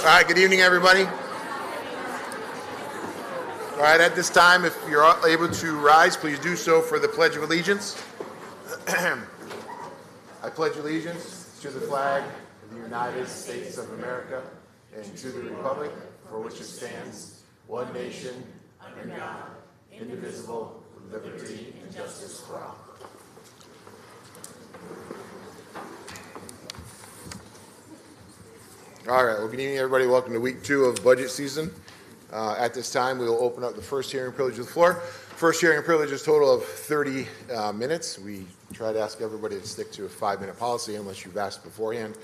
All right, good evening, everybody. All right, at this time, if you're able to rise, please do so for the Pledge of Allegiance. I pledge allegiance to the flag of the United States of America and to the republic for which it stands, one nation, under God, indivisible, with liberty and justice for all. All right, well, good evening, everybody. Welcome to week 2 of budget season. At this time, we will open up the first hearing privilege of the floor. First hearing privilege is a total of 30 minutes. We try to ask everybody to stick to a 5-minute policy unless you've asked beforehand.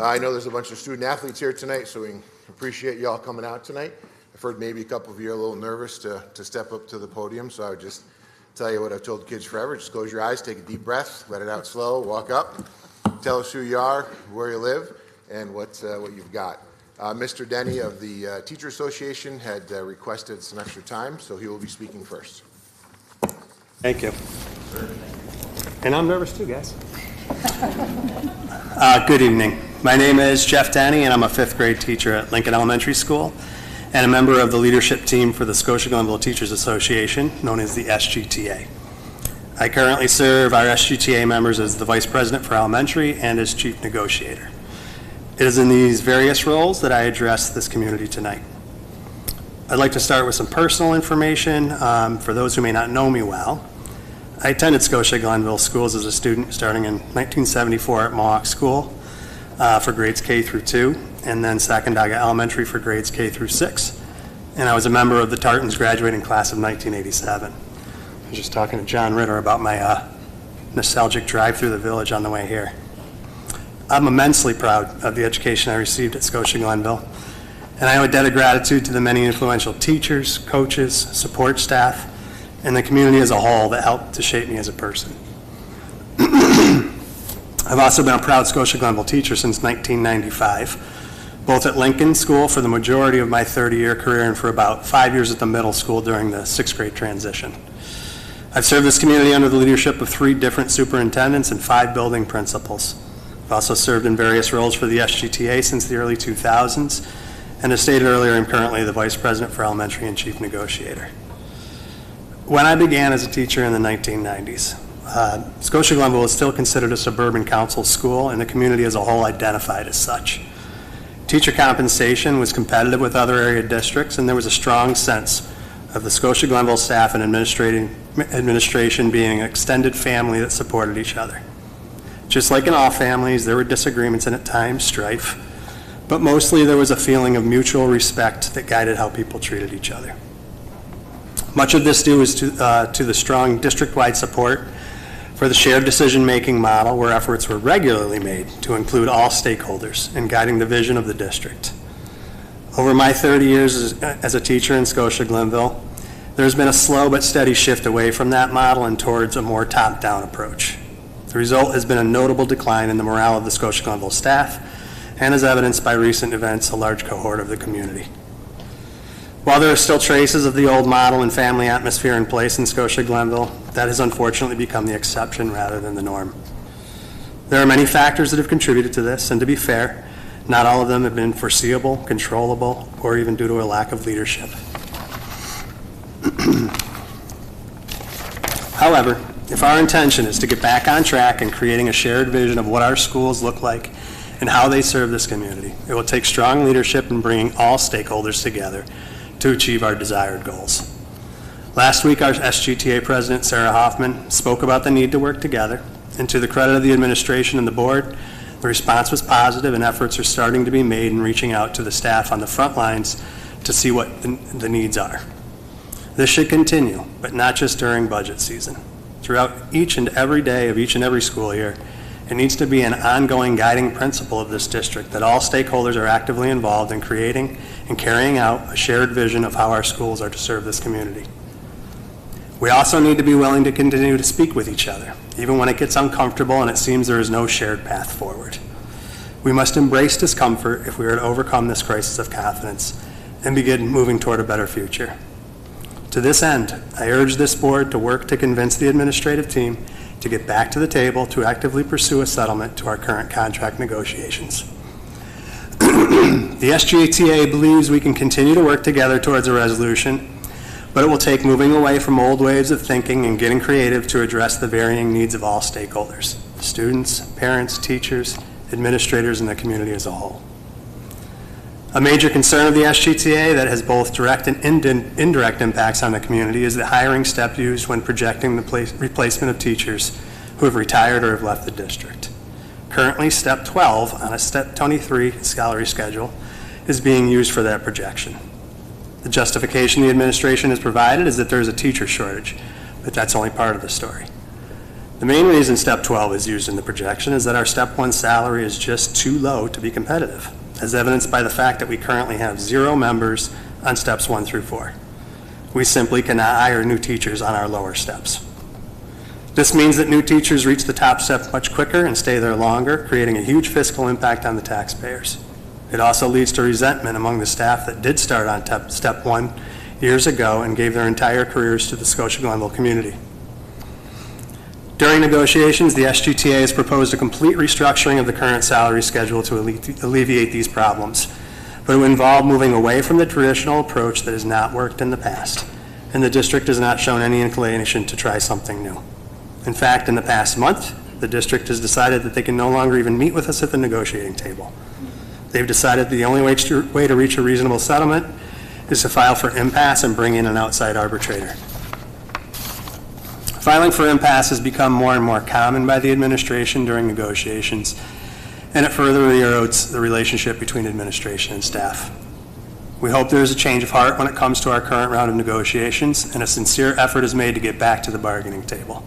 I know there's a bunch of student athletes here tonight, so we appreciate you all coming out tonight. I've heard maybe a couple of you are a little nervous to step up to the podium, so I would just tell you what I've told kids forever. Just close your eyes, take a deep breath, let it out slow, walk up, tell us who you are, where you live, and what you've got. Mr. Denny of the Teacher Association had requested some extra time, so he will be speaking first. Thank you. And I'm nervous too, guys. Good evening. My name is Jeff Denny, and I'm a 5th grade teacher at Lincoln Elementary School and a member of the leadership team for the Scotia-Glenville Teachers Association, known as the SGTA. I currently serve our SGTA members as the Vice President for Elementary and as Chief Negotiator. It is in these various roles that I address this community tonight. I'd like to start with some personal information for those who may not know me well. I attended Scotia-Glenville schools as a student starting in 1974 at Mohawk School for grades K through 2, and then Sacandaga Elementary for grades K through 6. And I was a member of the Tartans graduating class of 1987. I was just talking to John Ritter about my nostalgic drive through the village on the way here. I'm immensely proud of the education I received at Scotia-Glenville, and I owe a debt of gratitude to the many influential teachers, coaches, support staff, and the community as a whole that helped to shape me as a person. I've also been a proud Scotia-Glenville teacher since 1995, both at Lincoln School for the majority of my 30-year career and for about 5 years at the middle school during the 6th grade transition. I've served this community under the leadership of 3 different superintendents and 5 building principals. I've also served in various roles for the SGTA since the early 2000s, and as stated earlier, I'm currently the Vice President for Elementary and Chief Negotiator. When I began as a teacher in the 1990s, Scotia-Glenville was still considered a suburban council school, and the community as a whole identified as such. Teacher compensation was competitive with other area districts, and there was a strong sense of the Scotia-Glenville staff and administration being an extended family that supported each other. Just like in all families, there were disagreements and at times strife, but mostly there was a feeling of mutual respect that guided how people treated each other. Much of this due is to the strong district-wide support for the shared decision-making model, where efforts were regularly made to include all stakeholders in guiding the vision of the district. Over my 30 years as a teacher in Scotia-Glenville, there's been a slow but steady shift away from that model and towards a more top-down approach. The result has been a notable decline in the morale of the Scotia-Glenville staff, and as evidenced by recent events, a large cohort of the community. While there are still traces of the old model and family atmosphere in place in Scotia-Glenville, that has unfortunately become the exception rather than the norm. There are many factors that have contributed to this, and to be fair, not all of them have been foreseeable, controllable, or even due to a lack of leadership. However, if our intention is to get back on track in creating a shared vision of what our schools look like and how they serve this community, it will take strong leadership in bringing all stakeholders together to achieve our desired goals. Last week, our SGTA President, Sarah Hoffman, spoke about the need to work together, and to the credit of the administration and the board, the response was positive and efforts are starting to be made in reaching out to the staff on the front lines to see what the needs are. This should continue, but not just during budget season. Throughout each and every day of each and every school year, it needs to be an ongoing guiding principle of this district that all stakeholders are actively involved in creating and carrying out a shared vision of how our schools are to serve this community. We also need to be willing to continue to speak with each other, even when it gets uncomfortable and it seems there is no shared path forward. We must embrace discomfort if we are to overcome this crisis of confidence and begin moving toward a better future. To this end, I urge this board to work to convince the administrative team to get back to the table to actively pursue a settlement to our current contract negotiations. The SGTA believes we can continue to work together towards a resolution, but it will take moving away from old ways of thinking and getting creative to address the varying needs of all stakeholders: students, parents, teachers, administrators, and the community as a whole. A major concern of the SGTA that has both direct and indirect impacts on the community is the hiring step used when projecting the replacement of teachers who have retired or have left the district. Currently, step 12 on a step 23 salary schedule is being used for that projection. The justification the administration has provided is that there is a teacher shortage, but that's only part of the story. The main reason step 12 is used in the projection is that our step 1 salary is just too low to be competitive, as evidenced by the fact that we currently have 0 members on steps 1 through 4. We simply cannot hire new teachers on our lower steps. This means that new teachers reach the top step much quicker and stay there longer, creating a huge fiscal impact on the taxpayers. It also leads to resentment among the staff that did start on step 1 years ago and gave their entire careers to the Scotia-Glenville community. During negotiations, the SGTA has proposed a complete restructuring of the current salary schedule to alleviate these problems, but it would involve moving away from the traditional approach that has not worked in the past, and the district has not shown any inclination to try something new. In fact, in the past month, the district has decided that they can no longer even meet with us at the negotiating table. They've decided the only way to reach a reasonable settlement is to file for impasse and bring in an outside arbitrator. Filing for impasse has become more and more common by the administration during negotiations, and it further erodes the relationship between administration and staff. We hope there is a change of heart when it comes to our current round of negotiations, and a sincere effort is made to get back to the bargaining table.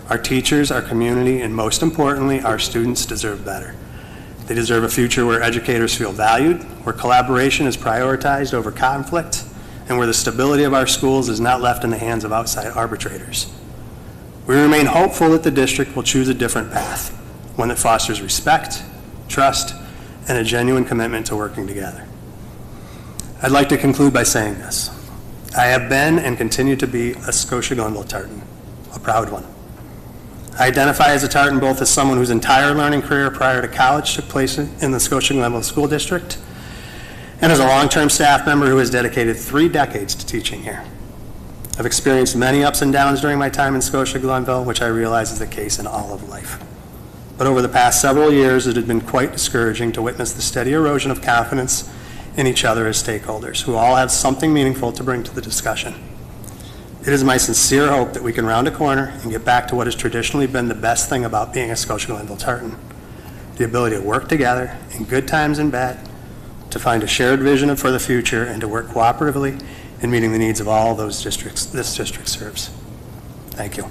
Our teachers, our community, and most importantly, our students deserve better. They deserve a future where educators feel valued, where collaboration is prioritized over conflict, and where the stability of our schools is not left in the hands of outside arbitrators. We remain hopeful that the district will choose a different path, one that fosters respect, trust, and a genuine commitment to working together. I'd like to conclude by saying this. I have been and continue to be a Scotia-Glenville Tartan, a proud one. I identify as a Tartan both as someone whose entire learning career prior to college took place in the Scotia-Glenville School District, and as a long-term staff member who has dedicated 3 decades to teaching here. I've experienced many ups and downs during my time in Scotia-Glenville, which I realize is the case in all of life. But over the past several years, it has been quite discouraging to witness the steady erosion of confidence in each other as stakeholders, who all have something meaningful to bring to the discussion. It is my sincere hope that we can round a corner and get back to what has traditionally been the best thing about being a Scotia-Glenville Tartan: the ability to work together in good times and bad, to find a shared vision for the future, and to work cooperatively in meeting the needs of all those districts this district serves. Thank you.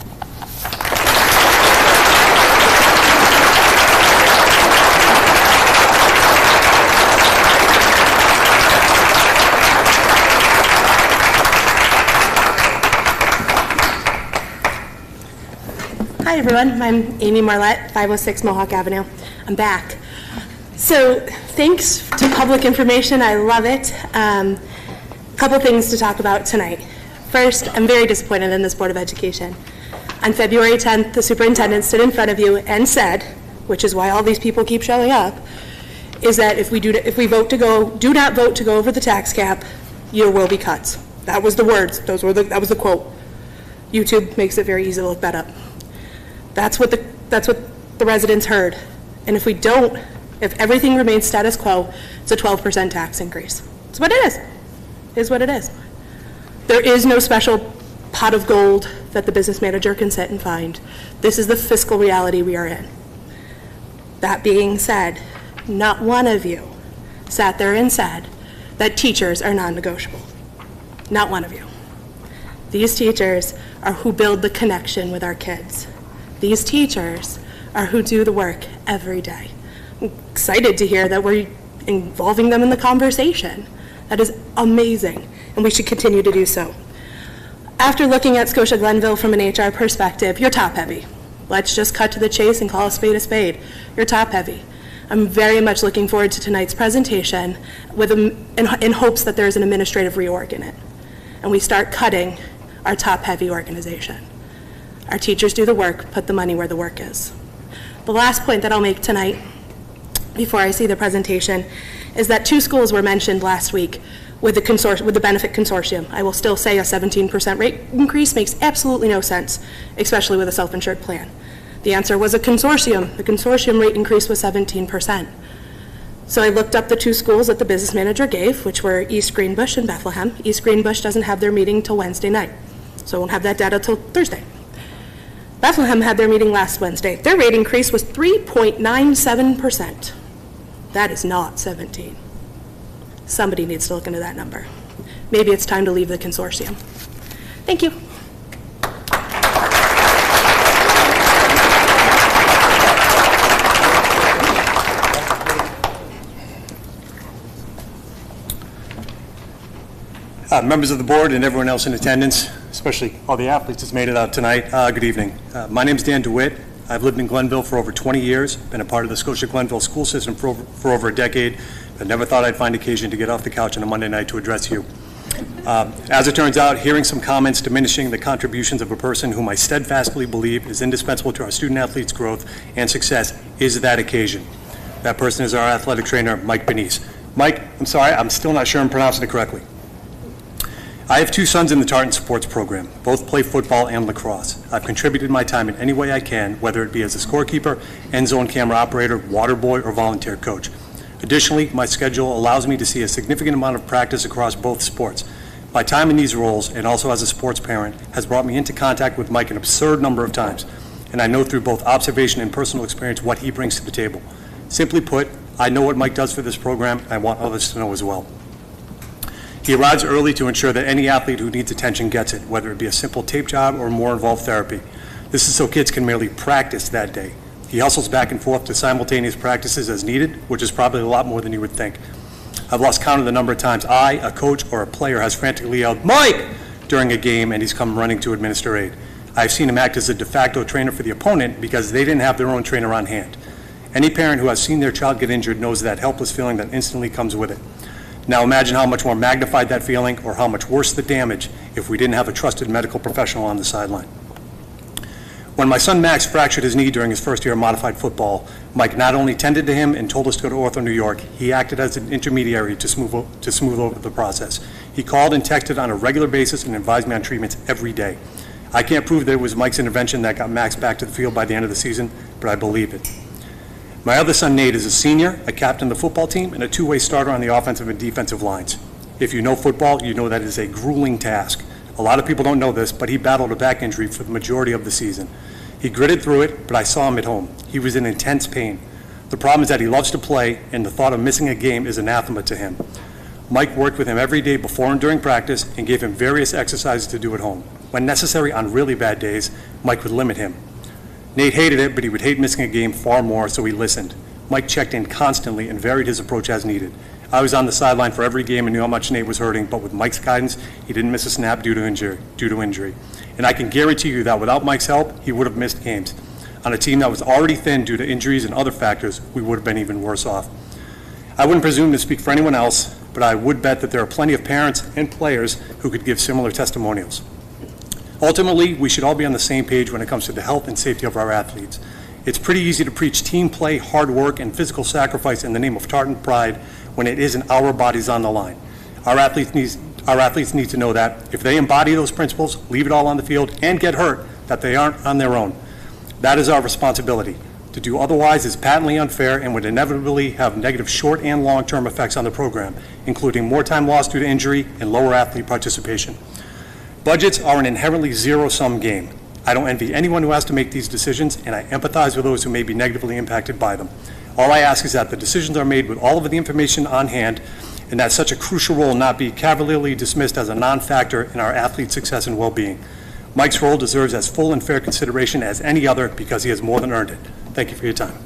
Hi everyone, I'm Amy Marlette, 506 Mohawk Avenue. I'm back. So thanks to public information, I love it. Couple things to talk about tonight. First, I'm very disappointed in this Board of Education. On February 10th, the superintendent stood in front of you and said, which is why all these people keep showing up, is that if we do not vote to go over the tax cap, there will be cuts. That was the words. That was the quote. YouTube makes it very easy to look that up. That's what the residents heard. And if everything remains status quo, it's a 12% tax increase. That's what it is. It is what it is. There is no special pot of gold that the business manager can sit and find. This is the fiscal reality we are in. That being said, not one of you sat there and said that teachers are non-negotiable. Not one of you. These teachers are who build the connection with our kids. These teachers are who do the work every day. I'm excited to hear that we're involving them in the conversation. That is amazing, and we should continue to do so. After looking at Scotia-Glenville from an HR perspective, you're top-heavy. Let's just cut to the chase and call a spade a spade. You're top-heavy. I'm very much looking forward to tonight's presentation in hopes that there's an administrative reorg in it, and we start cutting our top-heavy organization. Our teachers do the work, put the money where the work is. The last point that I'll make tonight before I see the presentation, is that 2 schools were mentioned last week with the benefit consortium. I will still say a 17% rate increase makes absolutely no sense, especially with a self-insured plan. The answer was a consortium. The consortium rate increase was 17%. So I looked up the 2 schools that the business manager gave, which were East Greenbush and Bethlehem. East Greenbush doesn't have their meeting till Wednesday night, so I won't have that data till Thursday. Bethlehem had their meeting last Wednesday. Their rate increase was 3.97%. That is not 17. Somebody needs to look into that number. Maybe it's time to leave the consortium. Thank you. Members of the board and everyone else in attendance, especially all the athletes that's made it out tonight, good evening. My name is Dan DeWitt. I've lived in Glenville for over 20 years, been a part of the Scotia-Glenville school system for over a decade, but never thought I'd find occasion to get off the couch on a Monday night to address you. As it turns out, hearing some comments diminishing the contributions of a person whom I steadfastly believe is indispensable to our student athletes' growth and success is that occasion. That person is our athletic trainer, Mike Benise. Mike, I'm sorry, I'm still not sure I'm pronouncing it correctly. I have 2 sons in the Tartan sports program. Both play football and lacrosse. I've contributed my time in any way I can, whether it be as a scorekeeper, end zone camera operator, water boy, or volunteer coach. Additionally, my schedule allows me to see a significant amount of practice across both sports. My time in these roles, and also as a sports parent, has brought me into contact with Mike an absurd number of times, and I know through both observation and personal experience what he brings to the table. Simply put, I know what Mike does for this program, and I want others to know as well. He arrives early to ensure that any athlete who needs attention gets it, whether it be a simple tape job or more involved therapy. This is so kids can merely practice that day. He hustles back and forth to simultaneous practices as needed, which is probably a lot more than you would think. I've lost count of the number of times I, a coach, or a player has frantically yelled, "Mike!" during a game, and he's come running to administer aid. I've seen him act as a de facto trainer for the opponent because they didn't have their own trainer on hand. Any parent who has seen their child get injured knows that helpless feeling that instantly comes with it. Now imagine how much more magnified that feeling, or how much worse the damage, if we didn't have a trusted medical professional on the sideline. When my son Max fractured his knee during his first year of modified football, Mike not only tended to him and told us to go to Ortho New York, he acted as an intermediary to smooth over the process. He called and texted on a regular basis and advised me on treatments every day. I can't prove that it was Mike's intervention that got Max back to the field by the end of the season, but I believe it. My other son, Nate, is a senior, a captain of the football team, and a 2-way starter on the offensive and defensive lines. If you know football, you know that it is a grueling task. A lot of people don't know this, but he battled a back injury for the majority of the season. He gritted through it, but I saw him at home. He was in intense pain. The problem is that he loves to play, and the thought of missing a game is anathema to him. Mike worked with him every day before and during practice and gave him various exercises to do at home. When necessary, on really bad days, Mike would limit him. Nate hated it, but he would hate missing a game far more, so he listened. Mike checked in constantly and varied his approach as needed. I was on the sideline for every game and knew how much Nate was hurting, but with Mike's guidance, he didn't miss a snap due to injury. And I can guarantee you that without Mike's help, he would have missed games. On a team that was already thin due to injuries and other factors, we would have been even worse off. I wouldn't presume to speak for anyone else, but I would bet that there are plenty of parents and players who could give similar testimonials. Ultimately, we should all be on the same page when it comes to the health and safety of our athletes. It's pretty easy to preach team play, hard work, and physical sacrifice in the name of Tartan pride when it isn't our bodies on the line. Our athletes need to know that if they embody those principles, leave it all on the field, and get hurt, that they aren't on their own. That is our responsibility. To do otherwise is patently unfair and would inevitably have negative short and long-term effects on the program, including more time lost due to injury and lower athlete participation. Budgets are an inherently zero-sum game. I don't envy anyone who has to make these decisions, and I empathize with those who may be negatively impacted by them. All I ask is that the decisions are made with all of the information on hand, and that such a crucial role not be cavalierly dismissed as a non-factor in our athletes' success and well-being. Mike's role deserves as full and fair consideration as any other because he has more than earned it. Thank you for your time.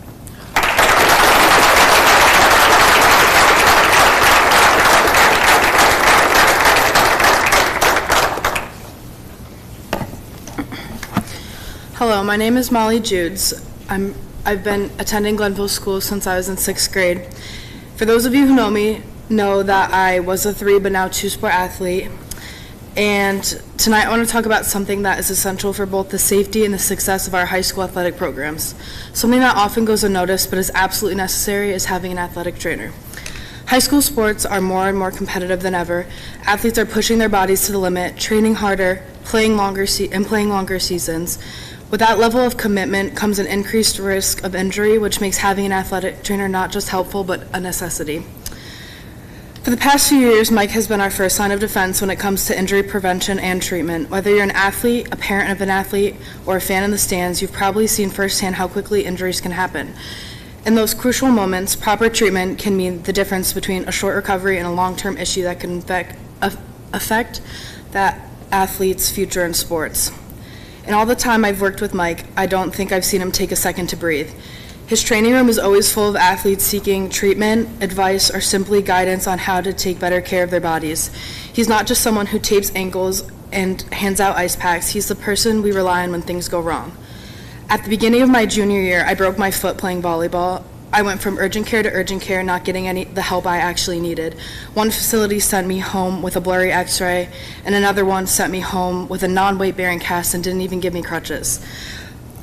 Hello, my name is Molly Judes. I've been attending Glenville School since I was in 6th grade. For those of you who know me, know that I was a 3 but now 2 sport athlete. And tonight I want to talk about something that is essential for both the safety and the success of our high school athletic programs. Something that often goes unnoticed but is absolutely necessary is having an athletic trainer. High school sports are more and more competitive than ever. Athletes are pushing their bodies to the limit, training harder, playing longer seasons. With that level of commitment comes an increased risk of injury, which makes having an athletic trainer not just helpful but a necessity. For the past few years, Mike has been our first line of defense when it comes to injury prevention and treatment. Whether you're an athlete, a parent of an athlete, or a fan in the stands, you've probably seen firsthand how quickly injuries can happen. In those crucial moments, proper treatment can mean the difference between a short recovery and a long-term issue that can affect that athlete's future in sports. In all the time I've worked with Mike, I don't think I've seen him take a second to breathe. His training room is always full of athletes seeking treatment, advice, or simply guidance on how to take better care of their bodies. He's not just someone who tapes ankles and hands out ice packs. He's the person we rely on when things go wrong. At the beginning of my junior year, I broke my foot playing volleyball. I went from urgent care to urgent care, not getting the help I actually needed. One facility sent me home with a blurry x-ray, and another one sent me home with a non-weight-bearing cast and didn't even give me crutches.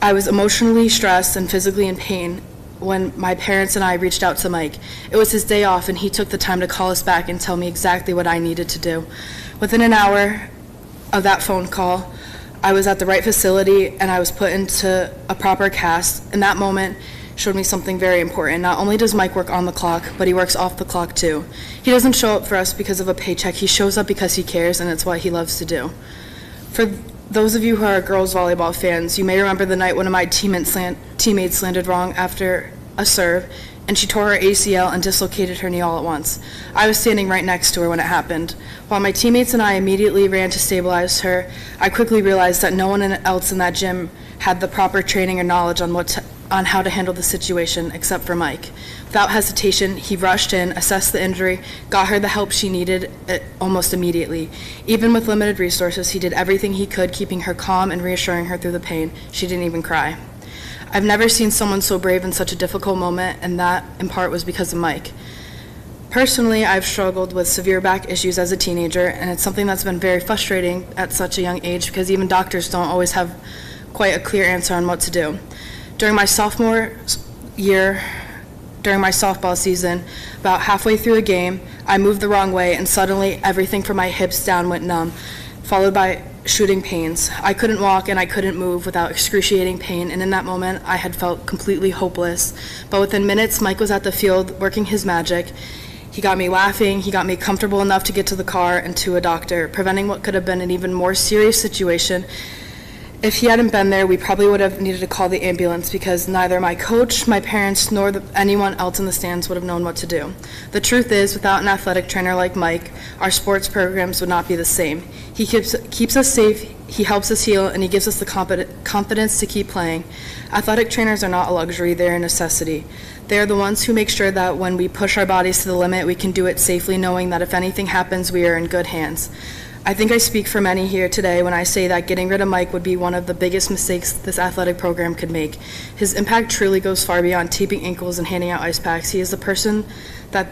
I was emotionally stressed and physically in pain when my parents and I reached out to Mike. It was his day off, and he took the time to call us back and tell me exactly what I needed to do. Within an hour of that phone call, I was at the right facility, and I was put into a proper cast. In that moment, showed me something very important. Not only does Mike work on the clock, but he works off the clock too. He doesn't show up for us because of a paycheck. He shows up because he cares, and it's what he loves to do. For those of you who are girls volleyball fans, you may remember the night one of my teammates landed wrong after a serve, and she tore her ACL and dislocated her knee all at once. I was standing right next to her when it happened. While my teammates and I immediately ran to stabilize her, I quickly realized that no one else in that gym had the proper training or knowledge on how to handle the situation except for Mike. Without hesitation, he rushed in, assessed the injury, got her the help she needed almost immediately. Even with limited resources, he did everything he could, keeping her calm and reassuring her through the pain. She didn't even cry. I've never seen someone so brave in such a difficult moment, and that, in part, was because of Mike. Personally, I've struggled with severe back issues as a teenager, and it's something that's been very frustrating at such a young age because even doctors don't always have quite a clear answer on what to do. During my sophomore year, during my softball season, about halfway through a game, I moved the wrong way, and suddenly everything from my hips down went numb, followed by shooting pains. I couldn't walk and I couldn't move without excruciating pain, and in that moment, I had felt completely hopeless. But within minutes, Mike was at the field working his magic. He got me laughing, he got me comfortable enough to get to the car and to a doctor, preventing what could have been an even more serious situation. If he hadn't been there, we probably would have needed to call the ambulance because neither my coach, my parents, nor anyone else in the stands would have known what to do. The truth is, without an athletic trainer like Mike, our sports programs would not be the same. He keeps us safe, he helps us heal, and he gives us the confidence to keep playing. Athletic trainers are not a luxury, they're a necessity. They are the ones who make sure that when we push our bodies to the limit, we can do it safely, knowing that if anything happens, we are in good hands. I think I speak for many here today when I say that getting rid of Mike would be one of the biggest mistakes this athletic program could make. His impact truly goes far beyond taping ankles and handing out ice packs. He is the person that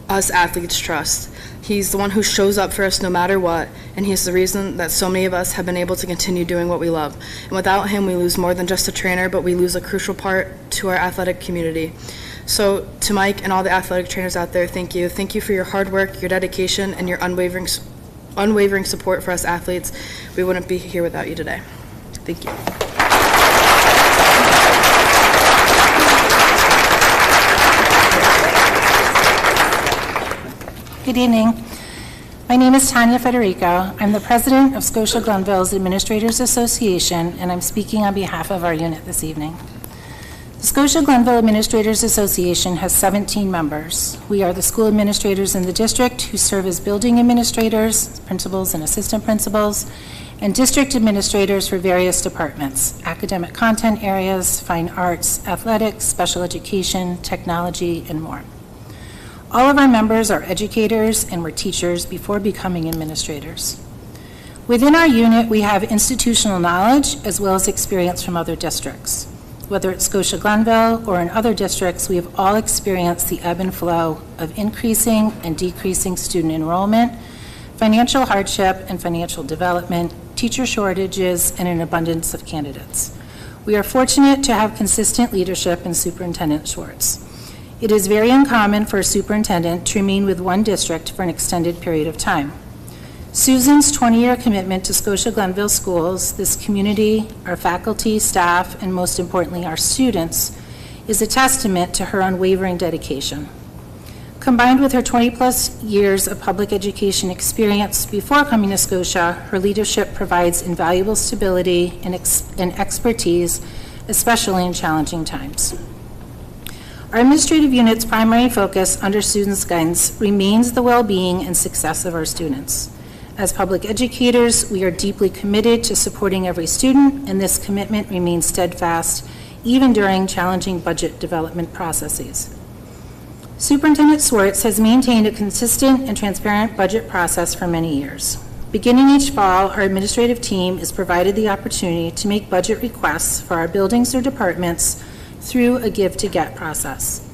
us athletes trust. He's the one who shows up for us no matter what, and he's the reason that so many of us have been able to continue doing what we love. And without him, we lose more than just a trainer, but we lose a crucial part to our athletic community. So to Mike and all the athletic trainers out there, thank you. Thank you for your hard work, your dedication, and your unwavering support for us athletes. We wouldn't be here without you today. Thank you. Good evening. My name is Tanya Federico. I'm the president of Scotia-Glenville's Administrators Association, and I'm speaking on behalf of our unit this evening. The Scotia-Glenville Administrators Association has 17 members. We are the school administrators in the district who serve as building administrators, principals and assistant principals, and district administrators for various departments, academic content areas, fine arts, athletics, special education, technology, and more. All of our members are educators and were teachers before becoming administrators. Within our unit, we have institutional knowledge as well as experience from other districts. Whether it's Scotia-Glenville or in other districts, we have all experienced the ebb and flow of increasing and decreasing student enrollment, financial hardship and financial development, teacher shortages, and an abundance of candidates. We are fortunate to have consistent leadership in Superintendent Schwartz. It is very uncommon for a superintendent to remain with one district for an extended period of time. Susan's 20-year commitment to Scotia-Glenville schools, this community, our faculty, staff, and most importantly, our students, is a testament to her unwavering dedication. Combined with her 20-plus years of public education experience before coming to Scotia, her leadership provides invaluable stability and expertise, especially in challenging times. Our administrative unit's primary focus under Susan's guidance remains the well-being and success of our students. As public educators, we are deeply committed to supporting every student, and this commitment remains steadfast even during challenging budget development processes. Superintendent Schwartz has maintained a consistent and transparent budget process for many years. Beginning each fall, our administrative team is provided the opportunity to make budget requests for our buildings or departments through a give-to-get process.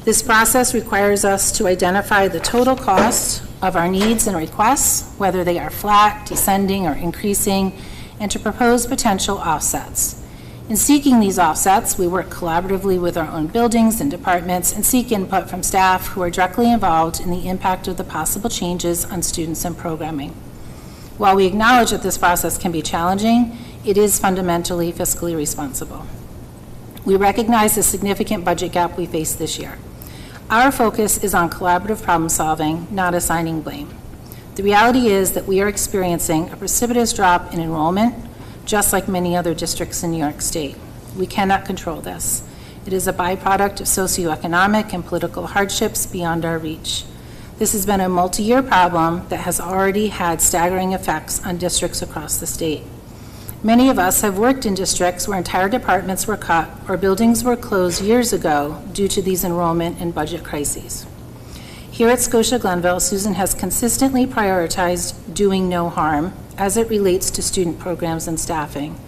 This process requires us to identify the total cost of our needs and requests, whether they are flat, descending, or increasing, and to propose potential offsets. In seeking these offsets, we work collaboratively with our own buildings and departments and seek input from staff who are directly involved in the impact of the possible changes on students and programming. While we acknowledge that this process can be challenging, it is fundamentally fiscally responsible. We recognize the significant budget gap we face this year. Our focus is on collaborative problem solving, not assigning blame. The reality is that we are experiencing a precipitous drop in enrollment, just like many other districts in New York State. We cannot control this. It is a byproduct of socioeconomic and political hardships beyond our reach. This has been a multi-year problem that has already had staggering effects on districts across the state. Many of us have worked in districts where entire departments were cut or buildings were closed years ago due to these enrollment and budget crises. Here at Scotia-Glenville, Susan has consistently prioritized doing no harm as it relates to student programs and staffing.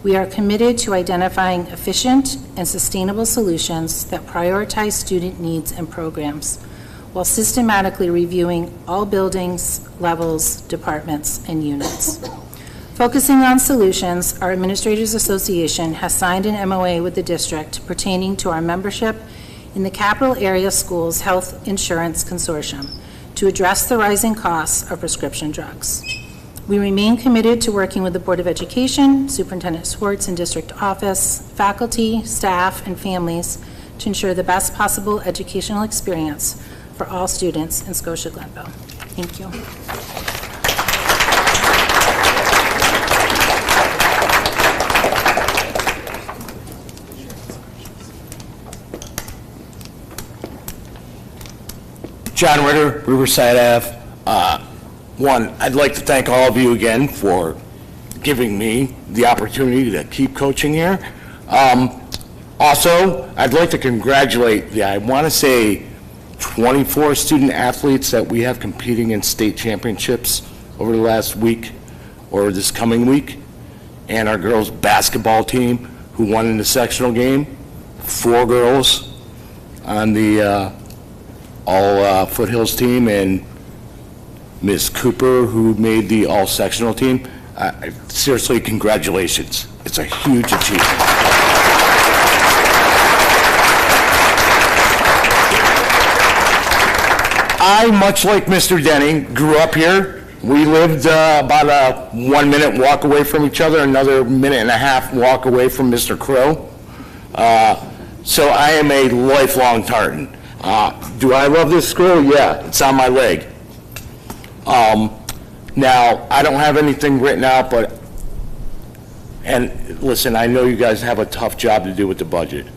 We are committed to identifying efficient and sustainable solutions that prioritize student needs and programs, while systematically reviewing all buildings, levels, departments, and units. Focusing on solutions, our Administrators Association has signed an MOA with the district pertaining to our membership in the Capital Area Schools Health Insurance Consortium to address the rising costs of prescription drugs. We remain committed to working with the Board of Education, Superintendent Schwartz and District Office, faculty, staff, and families to ensure the best possible educational experience for all students in Scotia-Glenville. Thank you. John Ritter, Riverside Ave. One, I'd like to thank all of you again for giving me the opportunity to keep coaching here. Also, I'd like to congratulate I want to say 24 student athletes that we have competing in state championships over the last week or this coming week, and our girls basketball team who won in the sectional game. 4 girls on the all Foothills team, and Ms. Cooper, who made the all-sectional team. Seriously, congratulations. It's a huge achievement. I, much like Mr. Denning, grew up here. We lived about a 1-minute walk away from each other, another 1.5-minute walk away from Mr. Crow. So I am a lifelong Tartan. Do I love this school? Yeah, it's on my leg. Now, I don't have anything written out, and listen, I know you guys have a tough job to do with the budget,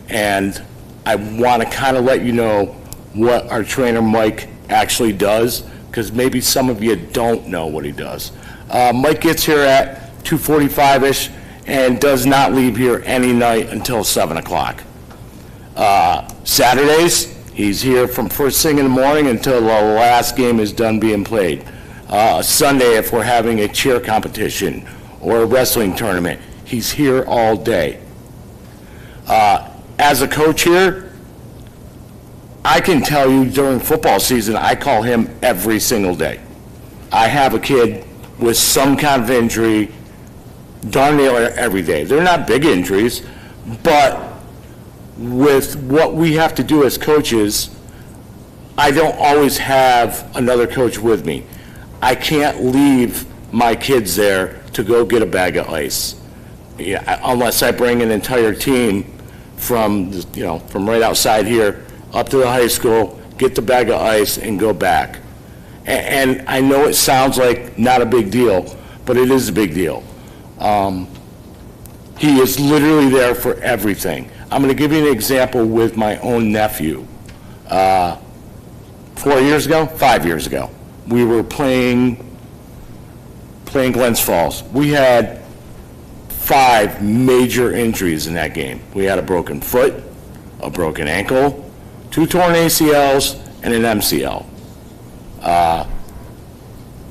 and I want to kind of let you know what our trainer Mike actually does, because maybe some of you don't know what he does. Mike gets here at 2:45-ish and does not leave here any night until 7 o'clock. Saturdays, he's here from first thing in the morning until the last game is done being played. Sunday, if we're having a cheer competition or a wrestling tournament, he's here all day. As a coach here, I can tell you during football season, I call him every single day. I have a kid with some kind of injury darn near every day. They're not big injuries, but with what we have to do as coaches, I don't always have another coach with me. I can't leave my kids there to go get a bag of ice. Yeah, unless I bring an entire team from, from right outside here up to the high school, get the bag of ice and go back. And I know it sounds like not a big deal, but it is a big deal. He is literally there for everything. I'm going to give you an example with my own nephew. 5 years ago, we were playing Glens Falls. We had 5 major injuries in that game. We had a broken foot, a broken ankle, 2 torn ACLs, and an MCL.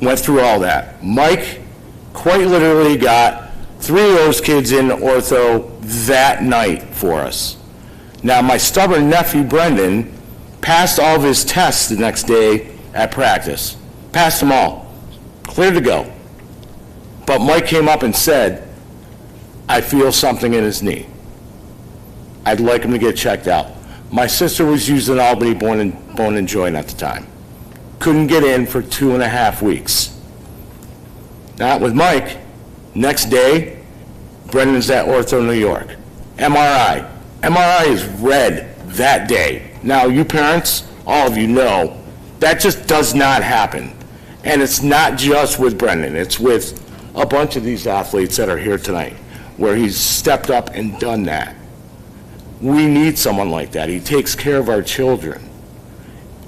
Went through all that. Mike quite literally got 3 of those kids in ortho that night for us. Now, my stubborn nephew, Brendan, passed all of his tests the next day at practice. Passed them all. Clear to go. But Mike came up and said, I feel something in his knee. I'd like him to get checked out. My sister was using Albany Bone and Joint at the time. Couldn't get in for 2.5 weeks. Not with Mike. Next day, Brendan's at Ortho New York. MRI. MRI is red that day. Now, you parents, all of you know, that just does not happen. And it's not just with Brendan. It's with a bunch of these athletes that are here tonight, where he's stepped up and done that. We need someone like that. He takes care of our children.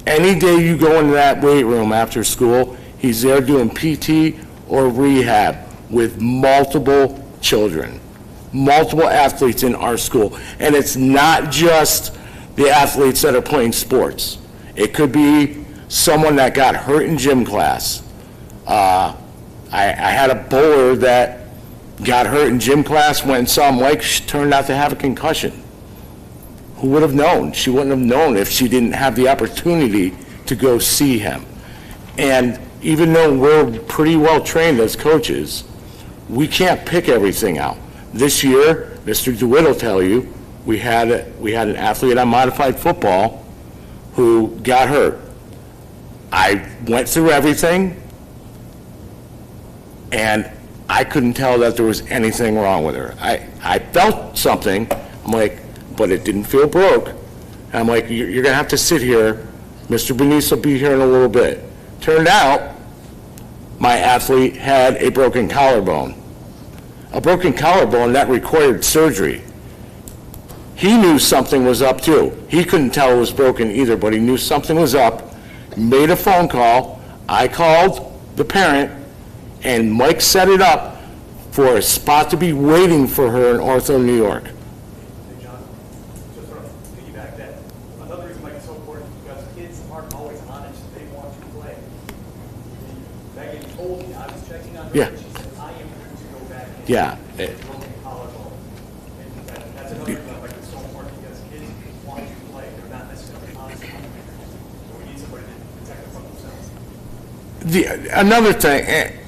Any day you go into that weight room after school, he's there doing PT or rehab with multiple children, multiple athletes in our school. And it's not just the athletes that are playing sports. It could be someone that got hurt in gym class. I had a bowler that got hurt in gym class, went and saw Mike, turned out to have a concussion. Who would have known? She wouldn't have known if she didn't have the opportunity to go see him. And even though we're pretty well trained as coaches, we can't pick everything out. This year, Mr. DeWitt will tell you, we had an athlete on modified football who got hurt. I went through everything, and I couldn't tell that there was anything wrong with her. I felt something. I'm like, but it didn't feel broke. And I'm like, you're going to have to sit here. Mr. Benice will be here in a little bit. Turned out, my athlete had a broken collarbone. A broken collarbone that required surgery. He knew something was up too. He couldn't tell it was broken either, but he knew something was up. Made a phone call. I called the parent, and Mike set it up for a spot to be waiting for her in Ortho, New York. Hey, John, just sort of piggyback that. Another reason why it's so important is because kids aren't always honest. They want to play. Megan told me, I was checking on her, Yeah. and she said, I am going to go back in. Yeah. Broken collarbone. And that's another reason why it's so important, because kids want to play. They're not necessarily honest. So we need somebody to protect them from themselves. Another thing,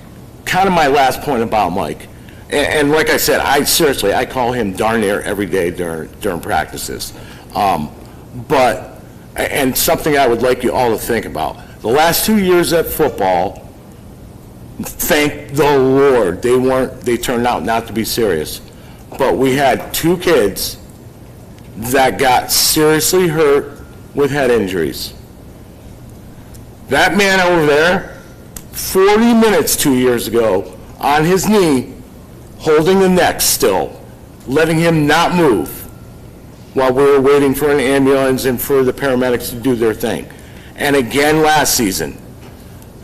kind of my last point about Mike, and like I said, I call him darn near every day during practices. But something I would like you all to think about, the last 2 years at football, thank the Lord, they turned out not to be serious. But we had 2 kids that got seriously hurt with head injuries. That man over there, 40 minutes 2 years ago, on his knee, holding the neck still, letting him not move while we were waiting for an ambulance and for the paramedics to do their thing. And again last season,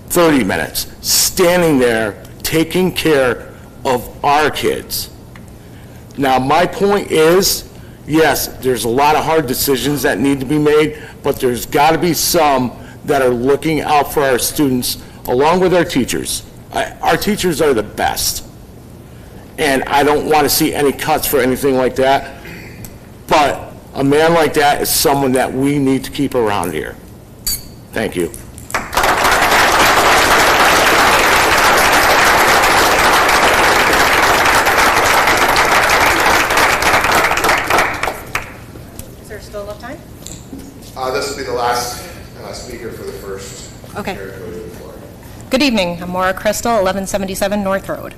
30 minutes, standing there, taking care of our kids. Now, my point is, yes, there's a lot of hard decisions that need to be made, but there's got to be some that are looking out for our students, along with our teachers. Our teachers are the best. And I don't want to see any cuts for anything like that. But a man like that is someone that we need to keep around here. Thank you. Okay. Good evening. I'm Maura Crystal, 1177 North Road.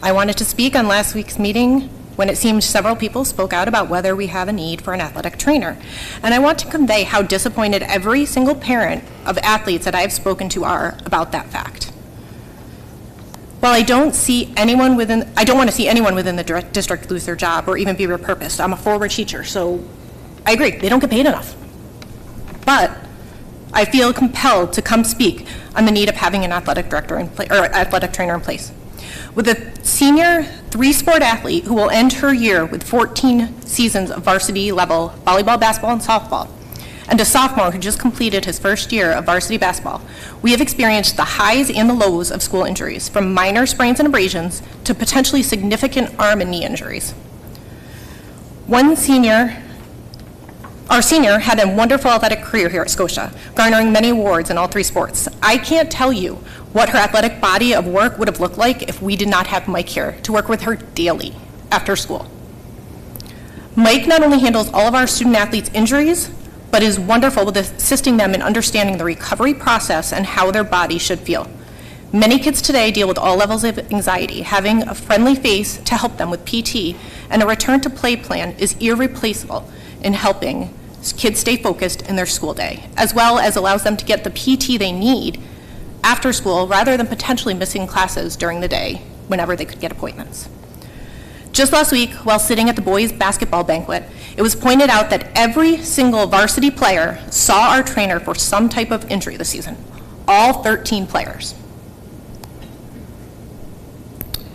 I wanted to speak on last week's meeting when it seemed several people spoke out about whether we have a need for an athletic trainer. And I want to convey how disappointed every single parent of athletes that I have spoken to are about that fact. While I don't want to see anyone within the district lose their job or even be repurposed. I'm a former teacher, so I agree, they don't get paid enough. But I feel compelled to come speak on the need of having an athletic director athletic trainer in place. With a senior 3-sport athlete who will end her year with 14 seasons of varsity level volleyball, basketball, and softball, and a sophomore who just completed his first year of varsity basketball, we have experienced the highs and the lows of school injuries, from minor sprains and abrasions to potentially significant arm and knee injuries. Our senior had a wonderful athletic career here at Scotia, garnering many awards in all 3 sports. I can't tell you what her athletic body of work would have looked like if we did not have Mike here to work with her daily after school. Mike not only handles all of our student athletes' injuries, but is wonderful with assisting them in understanding the recovery process and how their body should feel. Many kids today deal with all levels of anxiety. Having a friendly face to help them with PT and a return to play plan is irreplaceable in helping kids stay focused in their school day, as well as allows them to get the PT they need after school rather than potentially missing classes during the day whenever they could get appointments. Just last week, while sitting at the boys' basketball banquet, it was pointed out that every single varsity player saw our trainer for some type of injury this season. All 13 players.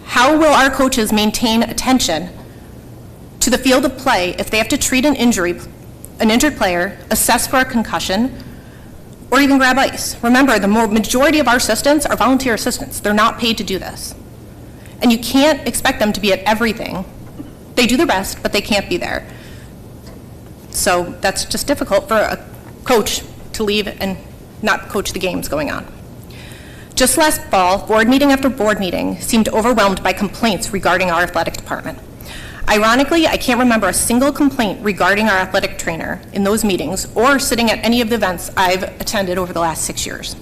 How will our coaches maintain attention to the field of play if they have to treat an injured player, assess for a concussion, or even grab ice? Remember, the majority of our assistants are volunteer assistants. They're not paid to do this. And you can't expect them to be at everything. They do their best, but they can't be there. So that's just difficult for a coach to leave and not coach the games going on. Just last fall, board meeting after board meeting seemed overwhelmed by complaints regarding our athletic department. Ironically, I can't remember a single complaint regarding our athletic trainer in those meetings or sitting at any of the events I've attended over the last 6 years.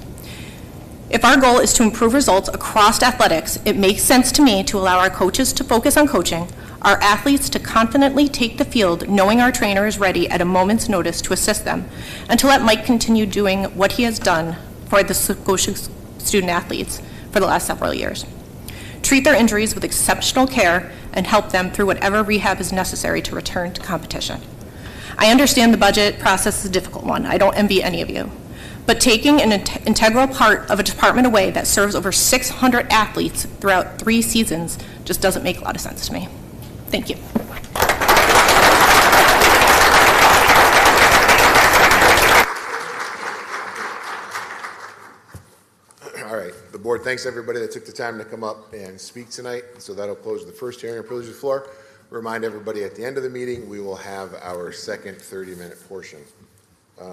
If our goal is to improve results across athletics, it makes sense to me to allow our coaches to focus on coaching, our athletes to confidently take the field knowing our trainer is ready at a moment's notice to assist them, and to let Mike continue doing what he has done for the Scotia student athletes for the last several years. Treat their injuries with exceptional care and help them through whatever rehab is necessary to return to competition. I understand the budget process is a difficult one. I don't envy any of you. But taking an integral part of a department away that serves over 600 athletes throughout 3 seasons just doesn't make a lot of sense to me. Thank you. All right, the board thanks everybody that took the time to come up and speak tonight. So that'll close the first hearing and privilege of the floor. Remind everybody at the end of the meeting, we will have our second 30-minute portion.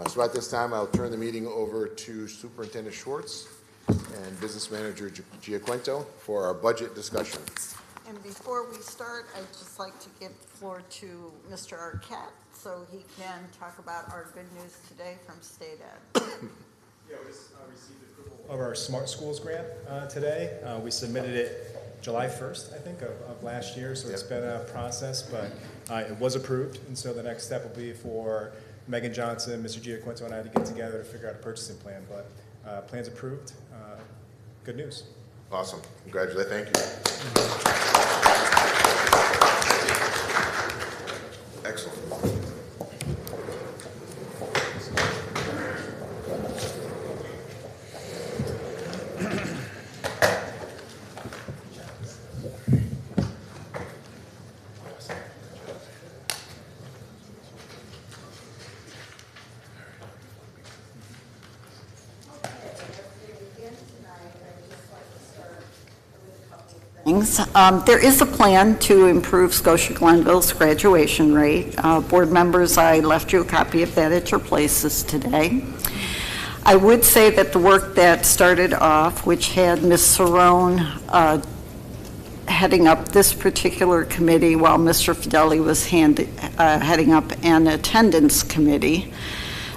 So at this time, I'll turn the meeting over to Superintendent Schwartz and Business Manager Giaquinto for our budget discussion. And before we start, I'd just like to give the floor to Mr. Arquette so he can talk about our good news today from State Ed. Yeah, we just received approval of our Smart Schools grant today. We submitted it July 1st, I think, of last year, so it's been a process, but it was approved, and so the next step will be for Megan Johnson, Mr. Giaquinto, and I to get together to figure out a purchasing plan, but plan's approved. Good news. Awesome. Congratulations. Thank you. Excellent. There is a plan to improve Scotia-Glenville's graduation rate. Board members, I left you a copy of that at your places today. I would say that the work that started off, which had Ms. Cerrone heading up this particular committee while Mr. Fideli was heading up an attendance committee,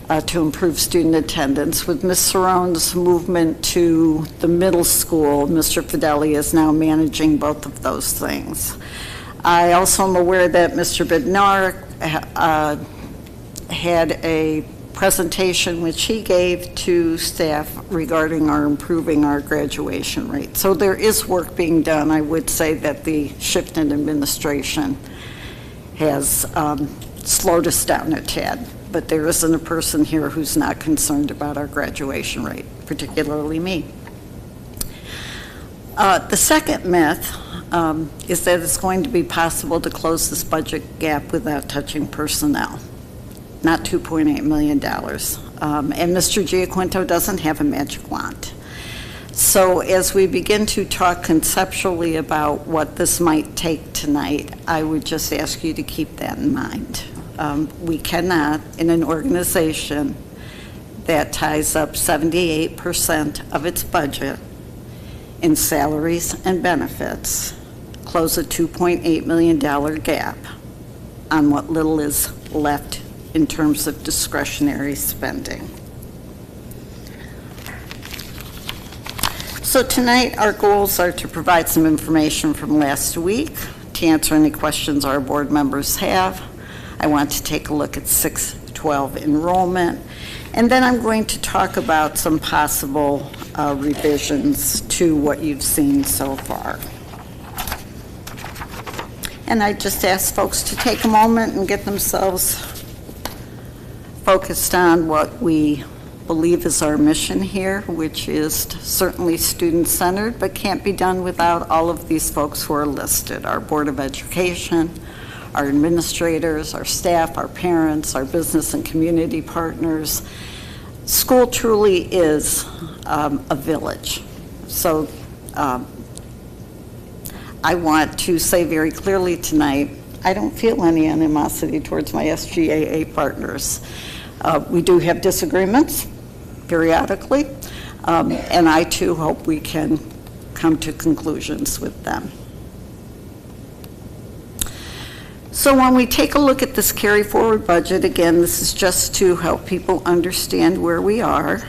to improve student attendance. With Ms. Sarone's movement to the middle school, Mr. Fideli is now managing both of those things. I also am aware that Mr. Bednar had a presentation which he gave to staff regarding improving our graduation rate. So there is work being done. I would say that the shift in administration has slowed us down a tad, but there isn't a person here who's not concerned about our graduation rate, particularly me. The second myth is that it's going to be possible to close this budget gap without touching personnel. Not $2.8 million. And Mr. Giaquinto doesn't have a magic wand. So as we begin to talk conceptually about what this might take tonight, I would just ask you to keep that in mind. We cannot, in an organization that ties up 78% of its budget in salaries and benefits, close a $2.8 million gap on what little is left in terms of discretionary spending. So tonight, our goals are to provide some information from last week, to answer any questions our board members have. I want to take a look at 6-12 enrollment, and then I'm going to talk about some possible revisions to what you've seen so far. And I just ask folks to take a moment and get themselves focused on what we believe is our mission here, which is certainly student-centered, but can't be done without all of these folks who are listed: our Board of Education, our administrators, our staff, our parents, our business and community partners. School truly is a village. So I want to say very clearly tonight, I don't feel any animosity towards my SGAA partners. We do have disagreements periodically, and I too hope we can come to conclusions with them. So when we take a look at this carry forward budget, again, this is just to help people understand where we are.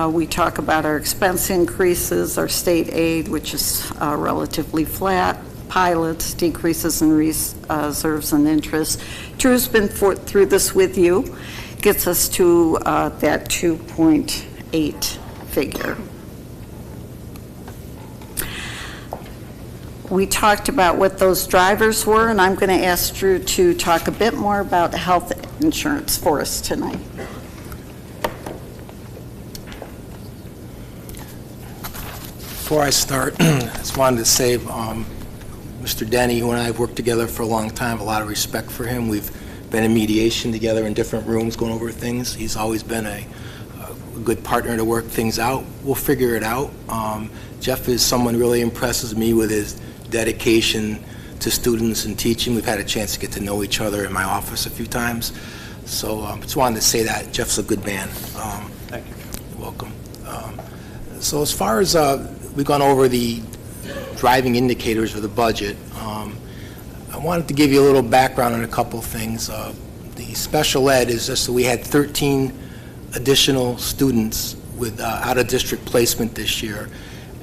We talk about our expense increases, our state aid, which is relatively flat, pilots, decreases in reserves and interest. Drew's been through this with you. Gets us to that 2.8 figure. We talked about what those drivers were, and I'm going to ask Drew to talk a bit more about health insurance for us tonight. Before I start, I just wanted to say, Mr. Denny, who and I have worked together for a long time, a lot of respect for him. We've been in mediation together in different rooms going over things. He's always been a good partner to work things out. We'll figure it out. Jeff is someone who really impresses me with his dedication to students and teaching. We've had a chance to get to know each other in my office a few times. So just wanted to say that. Jeff's a good man. Thank you. You're welcome. So as far as we've gone over the driving indicators of the budget, I wanted to give you a little background on a couple things. The special ed is just that we had 13 additional students with out-of-district placement this year,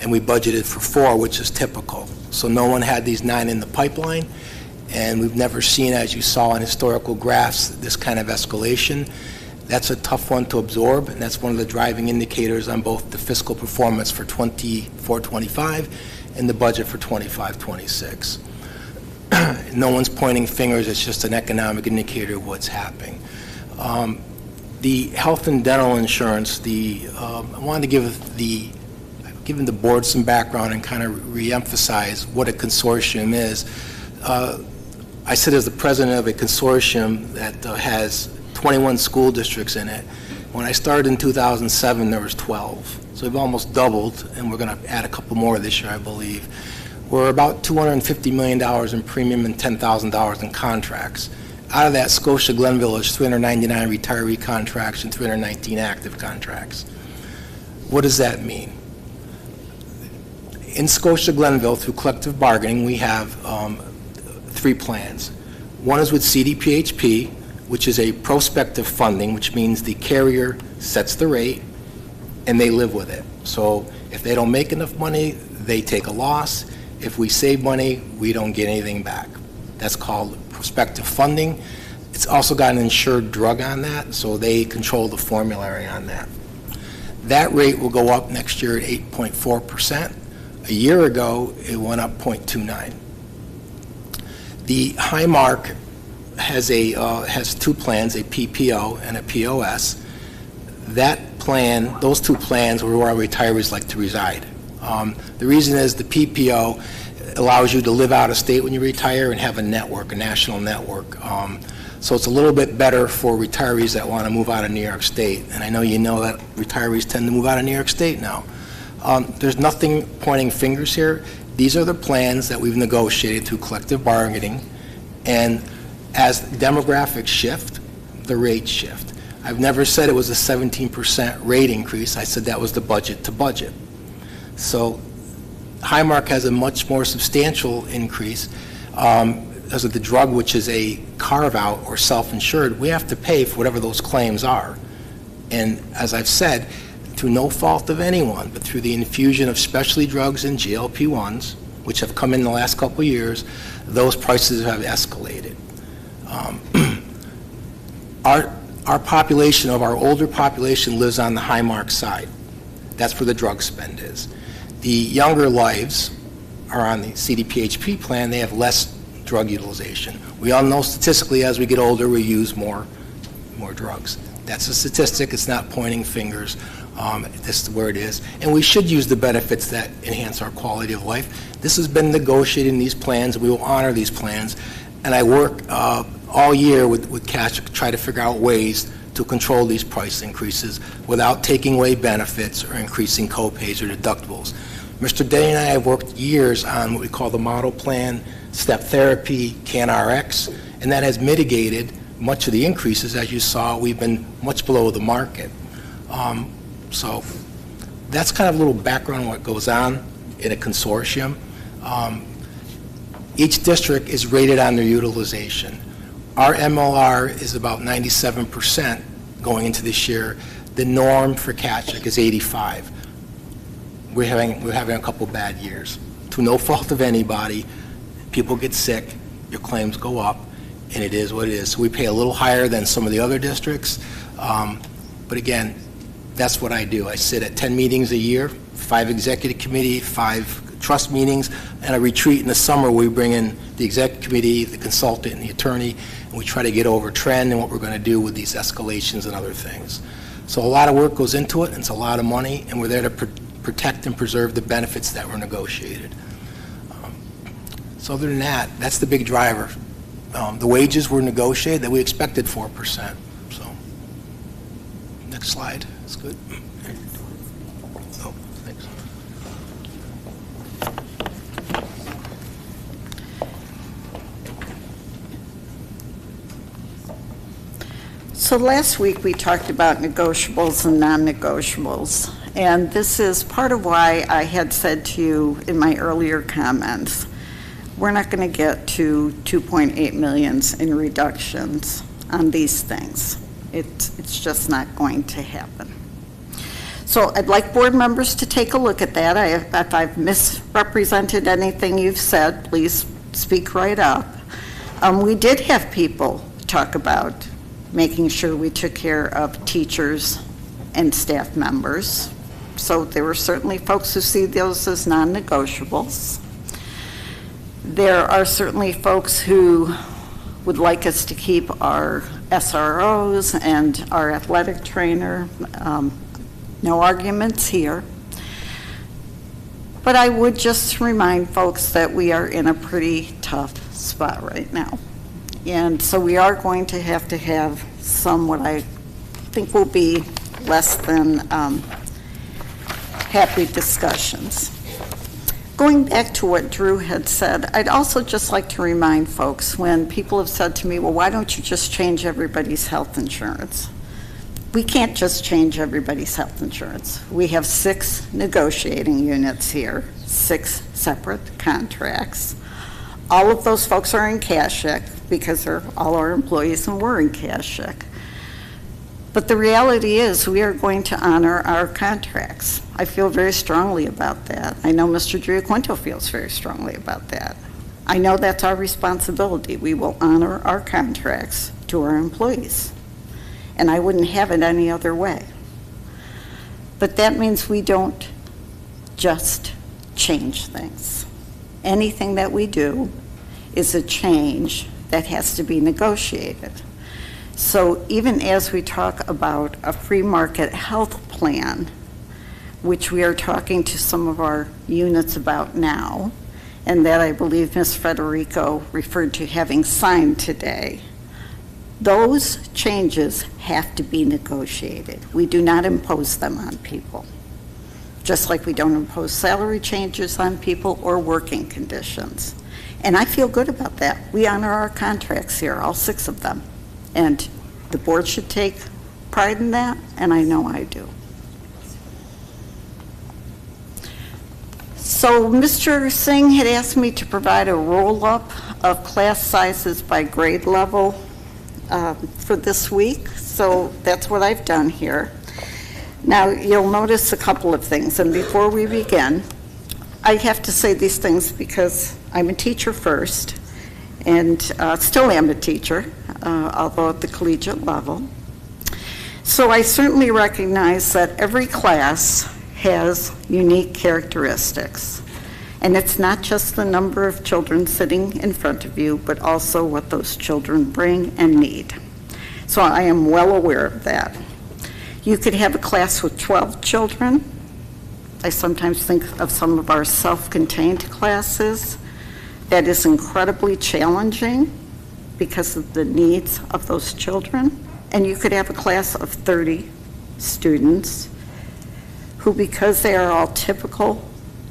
and we budgeted for 4, which is typical. So no one had these 9 in the pipeline, and we've never seen, as you saw in historical graphs, this kind of escalation. That's a tough one to absorb, and that's one of the driving indicators on both the fiscal performance for 24-25 and the budget for 25-26. No one's pointing fingers, it's just an economic indicator of what's happening. The health and dental insurance, I wanted to give the board some background and kind of re-emphasize what a consortium is. I sit as the president of a consortium that has 21 school districts in it. When I started in 2007, there was 12. So we've almost doubled, and we're going to add a couple more this year, I believe. We're about $250 million in premium and $10,000 in contracts. Out of that, Scotia-Glenville is 399 retiree contracts and 319 active contracts. What does that mean? In Scotia-Glenville, through collective bargaining, we have 3 plans. One is with CDPHP, which is a prospective funding, which means the carrier sets the rate and they live with it. So if they don't make enough money, they take a loss. If we save money, we don't get anything back. That's called prospective funding. It's also got an insured drug on that, so they control the formulary on that. That rate will go up next year at 8.4%. A year ago, it went up 0.29. The Highmark has two plans, a PPO and a POS. That plan, those two plans are where our retirees like to reside. The reason is the PPO allows you to live out of state when you retire and have a network, a national network. So it's a little bit better for retirees that want to move out of New York State. And I know you know that retirees tend to move out of New York State now. There's nothing pointing fingers here. These are the plans that we've negotiated through collective bargaining. And as demographics shift, the rates shift. I've never said it was a 17% rate increase. I said that was the budget to budget. So Highmark has a much more substantial increase. As of the drug, which is a carve-out or self-insured, we have to pay for whatever those claims are. And as I've said, through no fault of anyone, but through the infusion of specialty drugs and GLP-1s, which have come in the last couple of years, those prices have escalated. Our population, of our older population, lives on the Highmark side. That's where the drug spend is. The younger lives are on the CDPHP plan. They have less drug utilization. We all know statistically as we get older, we use more drugs. That's a statistic. It's not pointing fingers. This is where it is. And we should use the benefits that enhance our quality of life. This has been negotiated in these plans. We will honor these plans. And I work all year with Cash to try to figure out ways to control these price increases without taking away benefits or increasing co-pays or deductibles. Mr. Day and I have worked years on what we call the model plan, step therapy, CanRx, and that has mitigated much of the increases. As you saw, we've been much below the market. So that's kind of a little background on what goes on in a consortium. Each district is rated on their utilization. Our MLR is about 97% going into this year. The norm for Catchick is 85. We're having a couple bad years. To no fault of anybody, people get sick, your claims go up, and it is what it is. So we pay a little higher than some of the other districts, but again, that's what I do. I sit at 10 meetings a year, 5 executive committee, 5 trust meetings, and a retreat in the summer where we bring in the executive committee, the consultant, and the attorney, and we try to get over trend and what we're going to do with these escalations and other things. So a lot of work goes into it, and it's a lot of money, and we're there to protect and preserve the benefits that were negotiated. So other than that, that's the big driver. The wages were negotiated that we expected 4%. So next slide. That's good. Oh, thanks. So last week we talked about negotiables and non-negotiables, and this is part of why I had said to you in my earlier comments, we're not going to get to 2.8 million in reductions on these things. It's just not going to happen. So I'd like board members to take a look at that. If I've misrepresented anything you've said, please speak right up. We did have people talk about making sure we took care of teachers and staff members. So there were certainly folks who see those as non-negotiables. There are certainly folks who would like us to keep our SROs and our athletic trainer. No arguments here. But I would just remind folks that we are in a pretty tough spot right now. And so we are going to have some what I think will be less than happy discussions. Going back to what Drew had said, I'd also just like to remind folks when people have said to me, well, why don't you just change everybody's health insurance? We can't just change everybody's health insurance. We have 6 negotiating units here, 6 separate contracts. All of those folks are in Cashick. because they're all our employees and we're in cash check. But the reality is we are going to honor our contracts. I feel very strongly about that. I know Mr. Giaquinto feels very strongly about that. I know that's our responsibility. We will honor our contracts to our employees. And I wouldn't have it any other way. But that means we don't just change things. Anything that we do is a change that has to be negotiated. So even as we talk about a free market health plan, which we are talking to some of our units about now, and that I believe Ms. Federico referred to having signed today, those changes have to be negotiated. We do not impose them on people, just like we don't impose salary changes on people or working conditions. And I feel good about that. We honor our contracts here, all 6 of them. And the board should take pride in that, and I know I do. So Mr. Singh had asked me to provide a roll-up of class sizes by grade level for this week, so that's what I've done here. Now, you'll notice a couple of things, and before we begin, I have to say these things because I'm a teacher first, and still am a teacher, although at the collegiate level. So I certainly recognize that every class has unique characteristics. And it's not just the number of children sitting in front of you, but also what those children bring and need. So I am well aware of that. You could have a class with 12 children. I sometimes think of some of our self-contained classes. That is incredibly challenging because of the needs of those children. And you could have a class of 30 students who, because they are all typical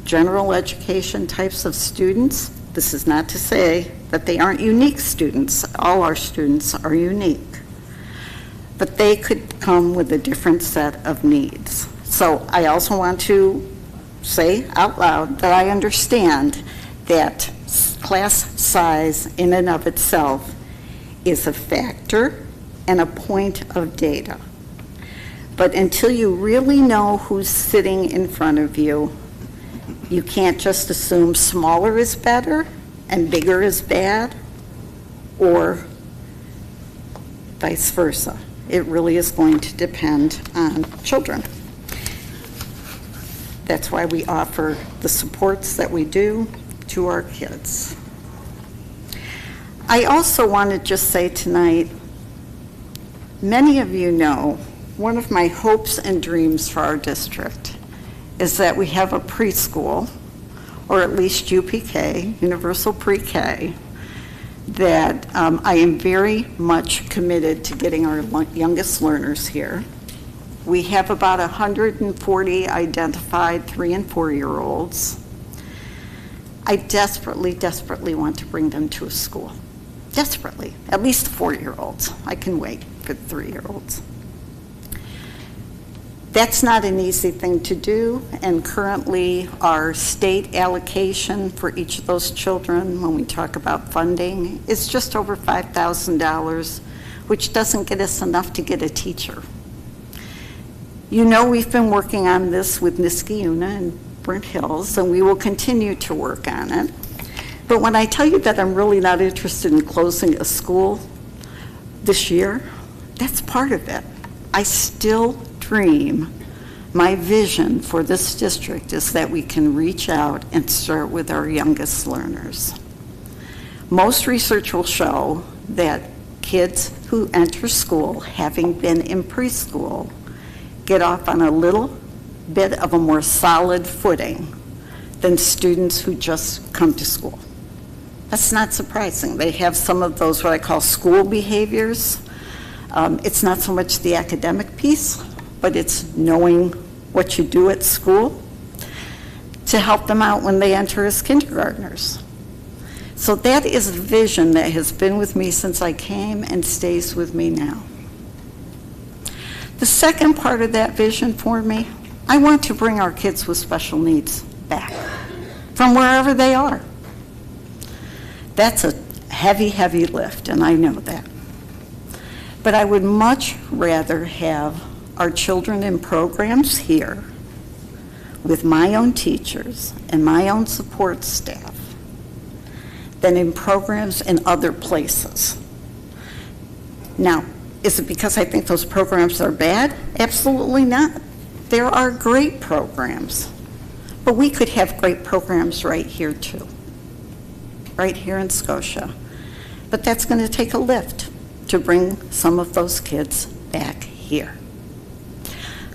general education types of students, this is not to say that they aren't unique students. All our students are unique. But they could come with a different set of needs. So I also want to say out loud that I understand that class size in and of itself is a factor and a point of data. But until you really know who's sitting in front of you, you can't just assume smaller is better and bigger is bad, or vice versa. It really is going to depend on children. That's why we offer the supports that we do to our kids. I also want to just say tonight, many of you know one of my hopes and dreams for our district is that we have a preschool, or at least UPK, Universal Pre-K, that I am very much committed to getting our youngest learners here. We have about 140 identified 3- and 4-year-olds. I desperately, desperately want to bring them to a school. Desperately. At least 4-year-olds. I can wait for the 3-year-olds. That's not an easy thing to do, and currently our state allocation for each of those children, when we talk about funding, is just over $5,000, which doesn't get us enough to get a teacher. You know, we've been working on this with Niskayuna and Brent Hills, and we will continue to work on it. But when I tell you that I'm really not interested in closing a school this year, that's part of it. I still dream. My vision for this district is that we can reach out and start with our youngest learners. Most research will show that kids who enter school having been in preschool get off on a little bit of a more solid footing than students who just come to school. That's not surprising. They have some of those what I call school behaviors. It's not so much the academic piece, but it's knowing what you do at school to help them out when they enter as kindergartners. So that is a vision that has been with me since I came and stays with me now. The second part of that vision for me, I want to bring our kids with special needs back from wherever they are. That's a heavy, heavy lift, and I know that. But I would much rather have our children in programs here with my own teachers and my own support staff than in programs in other places. Now, is it because I think those programs are bad? Absolutely not. There are great programs. But we could have great programs right here too, right here in Scotia. But that's going to take a lift to bring some of those kids back here.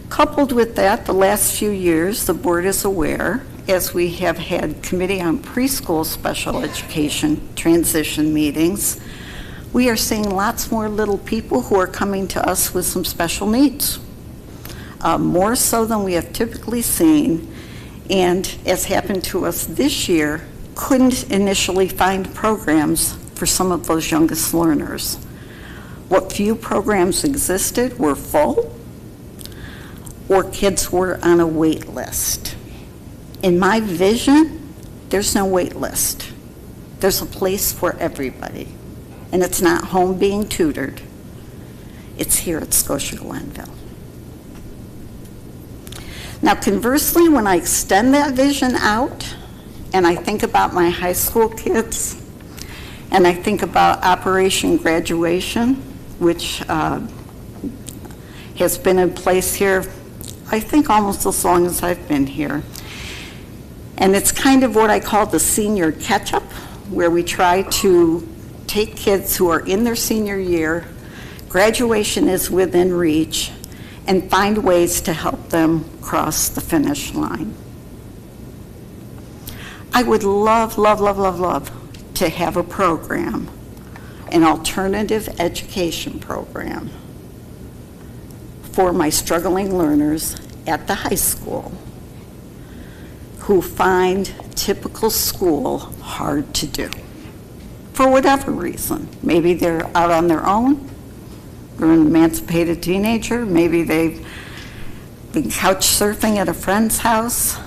Coupled with that, the last few years, the board is aware, as we have had Committee on Preschool Special Education transition meetings, we are seeing lots more little people who are coming to us with some special needs, more so than we have typically seen, and as happened to us this year, couldn't initially find programs for some of those youngest learners. What few programs existed were full, or kids were on a wait list. In my vision, there's no wait list. There's a place for everybody. And it's not home being tutored. It's here at Scotia-Glenville. Now, conversely, when I extend that vision out, and I think about my high school kids, and I think about Operation Graduation, which has been in place here, I think almost as long as I've been here. And it's kind of what I call the senior catch-up, where we try to take kids who are in their senior year, graduation is within reach, and find ways to help them cross the finish line. I would love, love, love, love, love to have a program, an alternative education program for my struggling learners at the high school who find typical school hard to do. For whatever reason. Maybe they're out on their own, they're an emancipated teenager, maybe they've been couch surfing at a friend's house,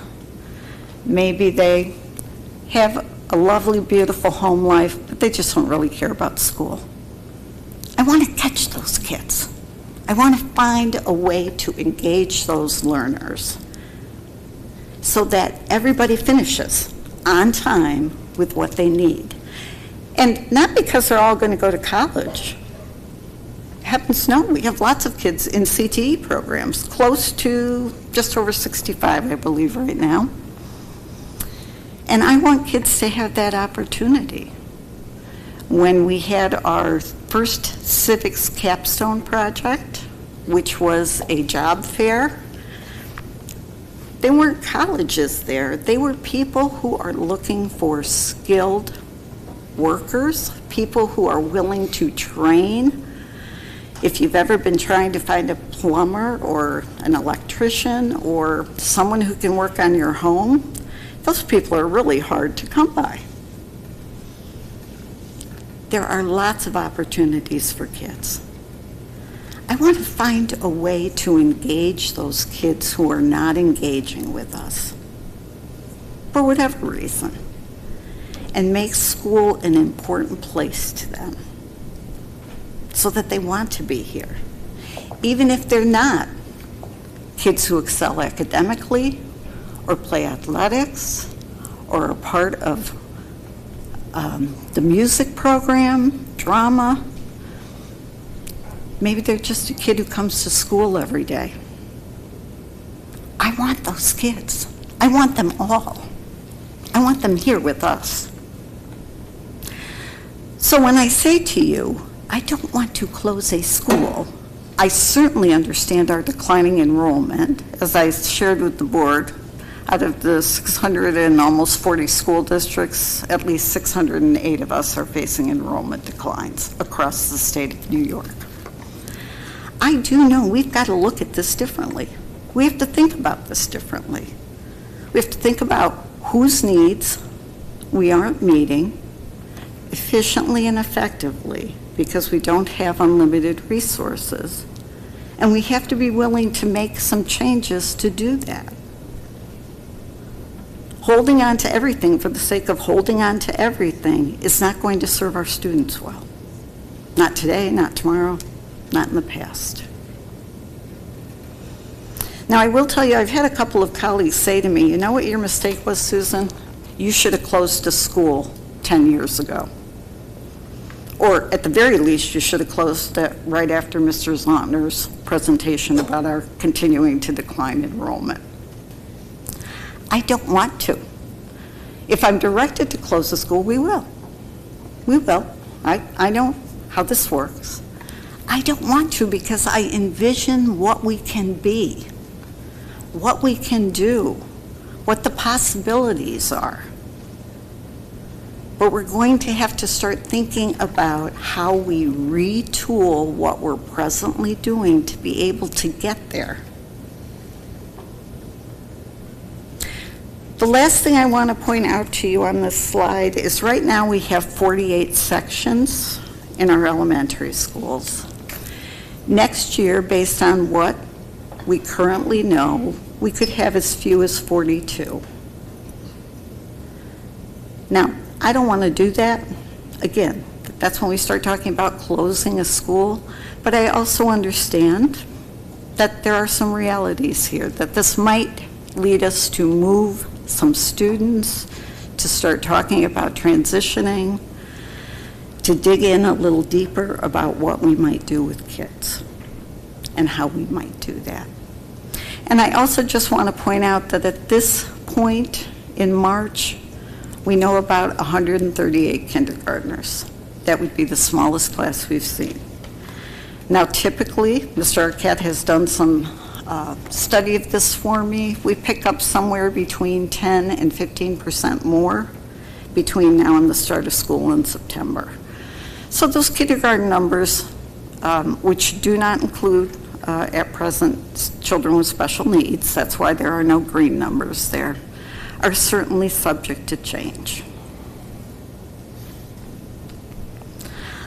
maybe they have a lovely, beautiful home life, but they just don't really care about school. I want to catch those kids. I want to find a way to engage those learners so that everybody finishes on time with what they need. And not because they're all going to go to college. Happens to know we have lots of kids in CTE programs, close to just over 65, I believe, right now. And I want kids to have that opportunity. When we had our first civics capstone project, which was a job fair, they weren't colleges there. They were people who are looking for skilled workers, people who are willing to train. If you've ever been trying to find a plumber or an electrician or someone who can work on your home, those people are really hard to come by. There are lots of opportunities for kids. I want to find a way to engage those kids who are not engaging with us, for whatever reason, and make school an important place to them so that they want to be here. Even if they're not kids who excel academically or play athletics or are part of the music program, drama. Maybe they're just a kid who comes to school every day. I want those kids. I want them all. I want them here with us. So when I say to you, I don't want to close a school, I certainly understand our declining enrollment. As I shared with the board, out of the 600 and almost 40 school districts, at least 608 of us are facing enrollment declines across the state of New York. I do know we've got to look at this differently. We have to think about this differently. We have to think about whose needs we aren't meeting efficiently and effectively because we don't have unlimited resources. And we have to be willing to make some changes to do that. Holding on to everything for the sake of holding on to everything is not going to serve our students well. Not today, not tomorrow, not in the past. Now, I will tell you, I've had a couple of colleagues say to me, you know what your mistake was, Susan? You should have closed a school 10 years ago. Or at the very least, you should have closed it right after Mr. Zlontner's presentation about our continuing to decline enrollment. I don't want to. If I'm directed to close the school, we will. We will. I know how this works. I don't want to because I envision what we can be, what we can do, what the possibilities are. But we're going to have to start thinking about how we retool what we're presently doing to be able to get there. The last thing I want to point out to you on this slide is right now we have 48 sections in our elementary schools. Next year, based on what we currently know, we could have as few as 42. Now, I don't want to do that. Again, that's when we start talking about closing a school. But I also understand that there are some realities here, that this might lead us to move some students, to start talking about transitioning, to dig in a little deeper about what we might do with kids and how we might do that. And I also just want to point out that at this point in March, we know about 138 kindergartners. That would be the smallest class we've seen. Now, typically, Mr. Arquette has done some study of this for me. We pick up somewhere between 10 and 15% more between now and the start of school in September. So those kindergarten numbers, which do not include at present children with special needs, that's why there are no green numbers there, are certainly subject to change.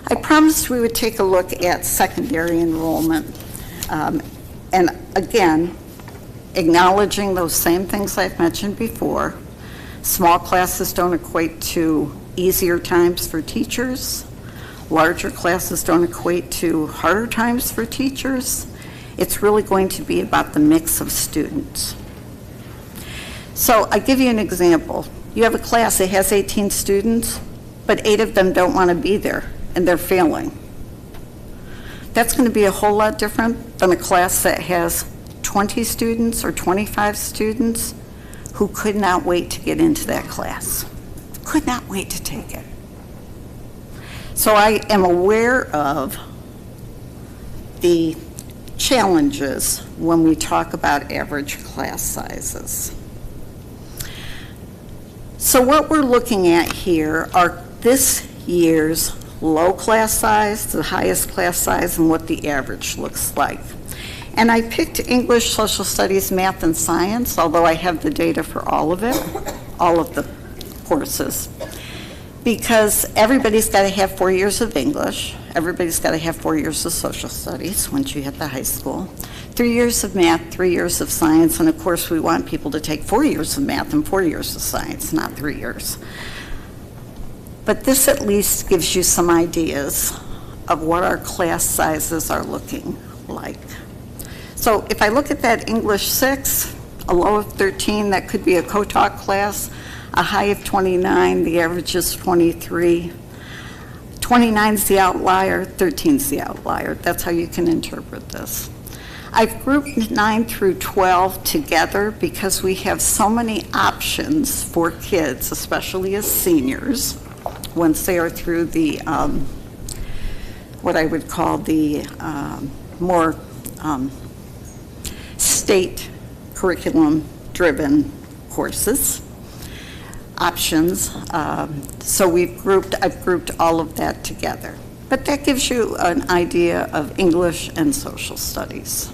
I promised we would take a look at secondary enrollment. And again, acknowledging those same things I've mentioned before. Small classes don't equate to easier times for teachers. Larger classes don't equate to harder times for teachers. It's really going to be about the mix of students. So I give you an example. You have a class that has 18 students, but 8 of them don't want to be there, and they're failing. That's going to be a whole lot different than a class that has 20 students or 25 students who could not wait to get into that class, could not wait to take it. So I am aware of the challenges when we talk about average class sizes. So what we're looking at here are this year's low class size, the highest class size, and what the average looks like. And I picked English, social studies, math, and science, although I have the data for all of it, all of the courses, because everybody's got to have 4 years of English, everybody's got to have 4 years of social studies once you hit the high school, 3 years of math, 3 years of science, and of course we want people to take 4 years of math and 4 years of science, not 3 years. But this at least gives you some ideas of what our class sizes are looking like. So if I look at that English 6, a low of 13, that could be a co-talk class, a high of 29, the average is 23. 29 is the outlier, 13 is the outlier. That's how you can interpret this. I've grouped 9 through 12 together because we have so many options for kids, especially as seniors, once they are through the, what I would call the more state curriculum-driven courses, options. So I've grouped all of that together. But that gives you an idea of English and social studies.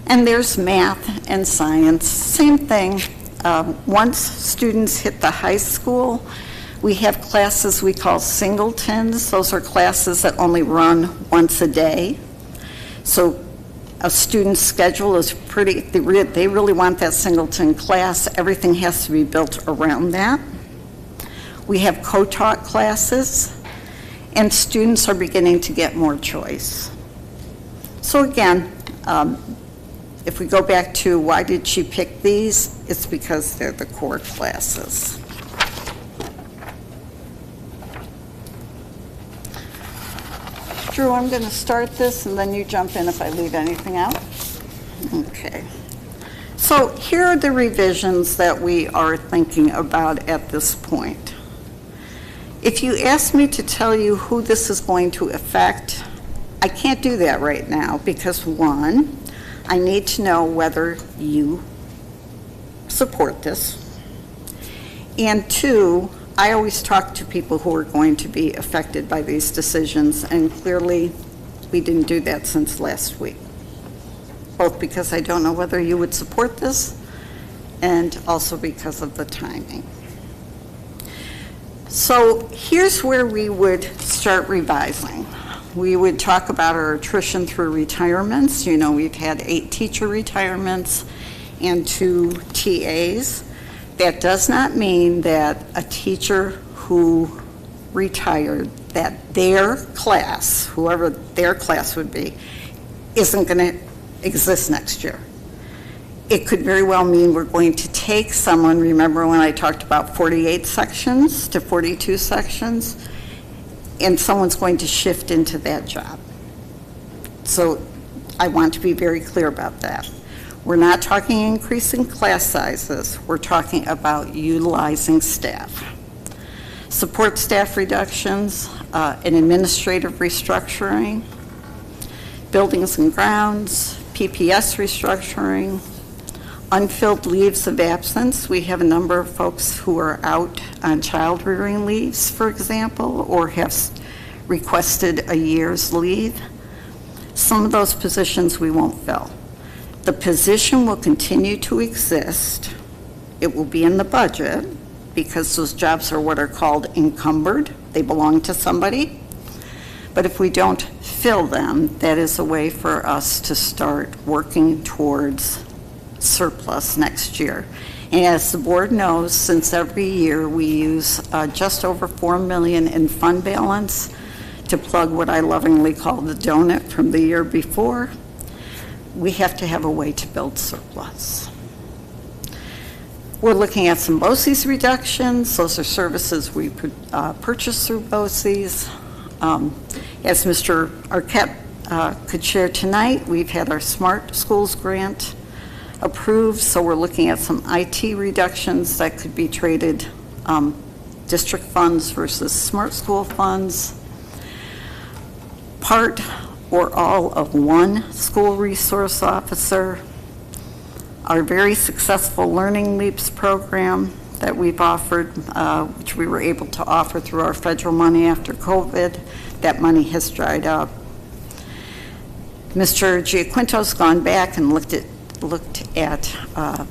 And there's math and science, same thing. Once students hit the high school, we have classes we call singletons. Those are classes that only run once a day. So A student's schedule is they really want that singleton class. Everything has to be built around that. We have co-taught classes, and students are beginning to get more choice. So again, if we go back to why did she pick these, it's because they're the core classes. Drew, I'm going to start this, and then you jump in if I leave anything out. Okay. So here are the revisions that we are thinking about at this point. If you ask me to tell you who this is going to affect, I can't do that right now because, one, I need to know whether you support this, and two, I always talk to people who are going to be affected by these decisions, and clearly we didn't do that since last week, both because I don't know whether you would support this and also because of the timing. So here's where we would start revising. We would talk about our attrition through retirements. You know, we've had 8 teacher retirements and 2 TAs. That does not mean that a teacher who retired, that their class, whoever their class would be, isn't going to exist next year. It could very well mean we're going to take someone, remember when I talked about 48 sections to 42 sections, and someone's going to shift into that job. So I want to be very clear about that. We're not talking increasing class sizes. We're talking about utilizing staff. Support staff reductions, an administrative restructuring, buildings and grounds, PPS restructuring, unfilled leaves of absence. We have a number of folks who are out on child rearing leaves, for example, or have requested a year's leave. Some of those positions we won't fill. The position will continue to exist. It will be in the budget because those jobs are what are called encumbered. They belong to somebody. But if we don't fill them, that is a way for us to start working towards surplus next year. And as the board knows, since every year we use just over $4 million in fund balance to plug what I lovingly call the donut from the year before, we have to have a way to build surplus. We're looking at some BOCES reductions. Those are services we purchase through BOCES. As Mr. Arquette could share tonight, we've had our Smart Schools grant approved, so we're looking at some IT reductions that could be traded district funds versus Smart School funds. Part or all of one school resource officer, our very successful Learning Leaps program that we've offered, which we were able to offer through our federal money after COVID. That money has dried up. Mr. Giaquinto's gone back and looked at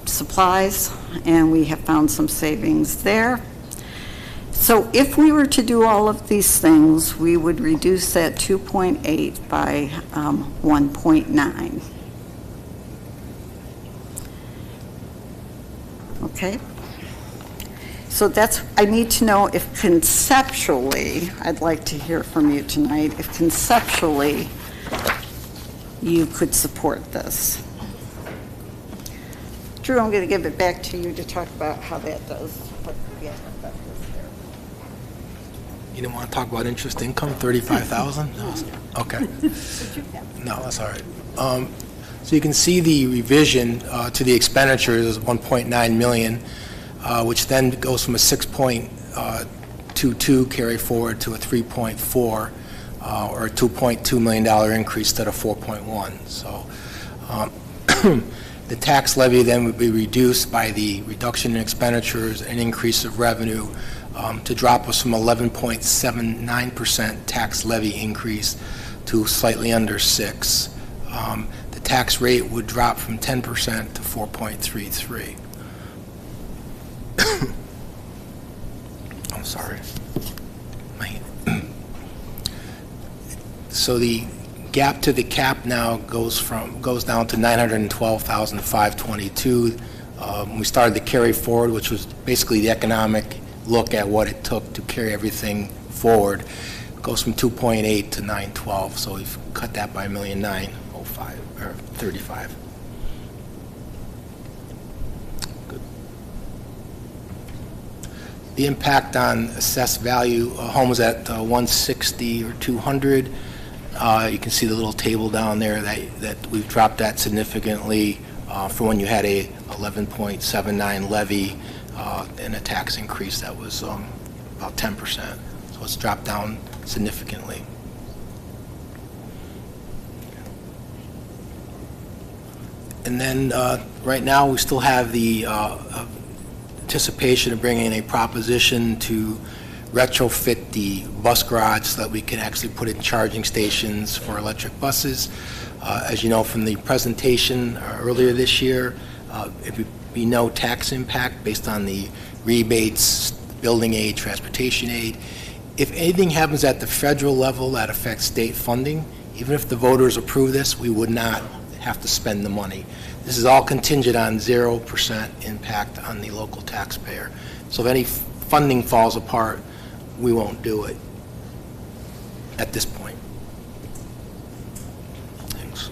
supplies, and we have found some savings there. So if we were to do all of these things, we would reduce that 2.8 by 1.9. Okay? So that's, I need to know if conceptually, I'd like to hear from you tonight, if conceptually you could support this. Drew, I'm going to give it back to you to talk about how that does. You didn't want to talk about interest income, 35,000? No. Okay. No, that's all right. So you can see the revision to the expenditures is 1.9 million, which then goes from a 6.22 carry forward to a 3.4, or a $2.2 million increase instead of 4.1. So the tax levy then would be reduced by the reduction in expenditures and increase of revenue to drop us from 11.79% tax levy increase to slightly under 6%. The tax rate would drop from 10% to 4.33%. I'm sorry. So the gap to the cap now goes down to 912,522. We started the carry forward, which was basically the economic look at what it took to carry everything forward. It goes from 2.8 to 912, so we've cut that by $1,905,035. The impact on assessed value, homes at 160 or 200. You can see the little table down there that we've dropped that significantly from when you had a 11.79 levy and a tax increase that was about 10%. So it's dropped down significantly. And then right now we still have the anticipation of bringing a proposition to retrofit the bus garage so that we can actually put in charging stations for electric buses. As you know from the presentation earlier this year, it would be no tax impact based on the rebates, building aid, transportation aid. If anything happens at the federal level that affects state funding, even if the voters approve this, we would not have to spend the money. This is all contingent on 0% impact on the local taxpayer. So if any funding falls apart, we won't do it at this point. Thanks.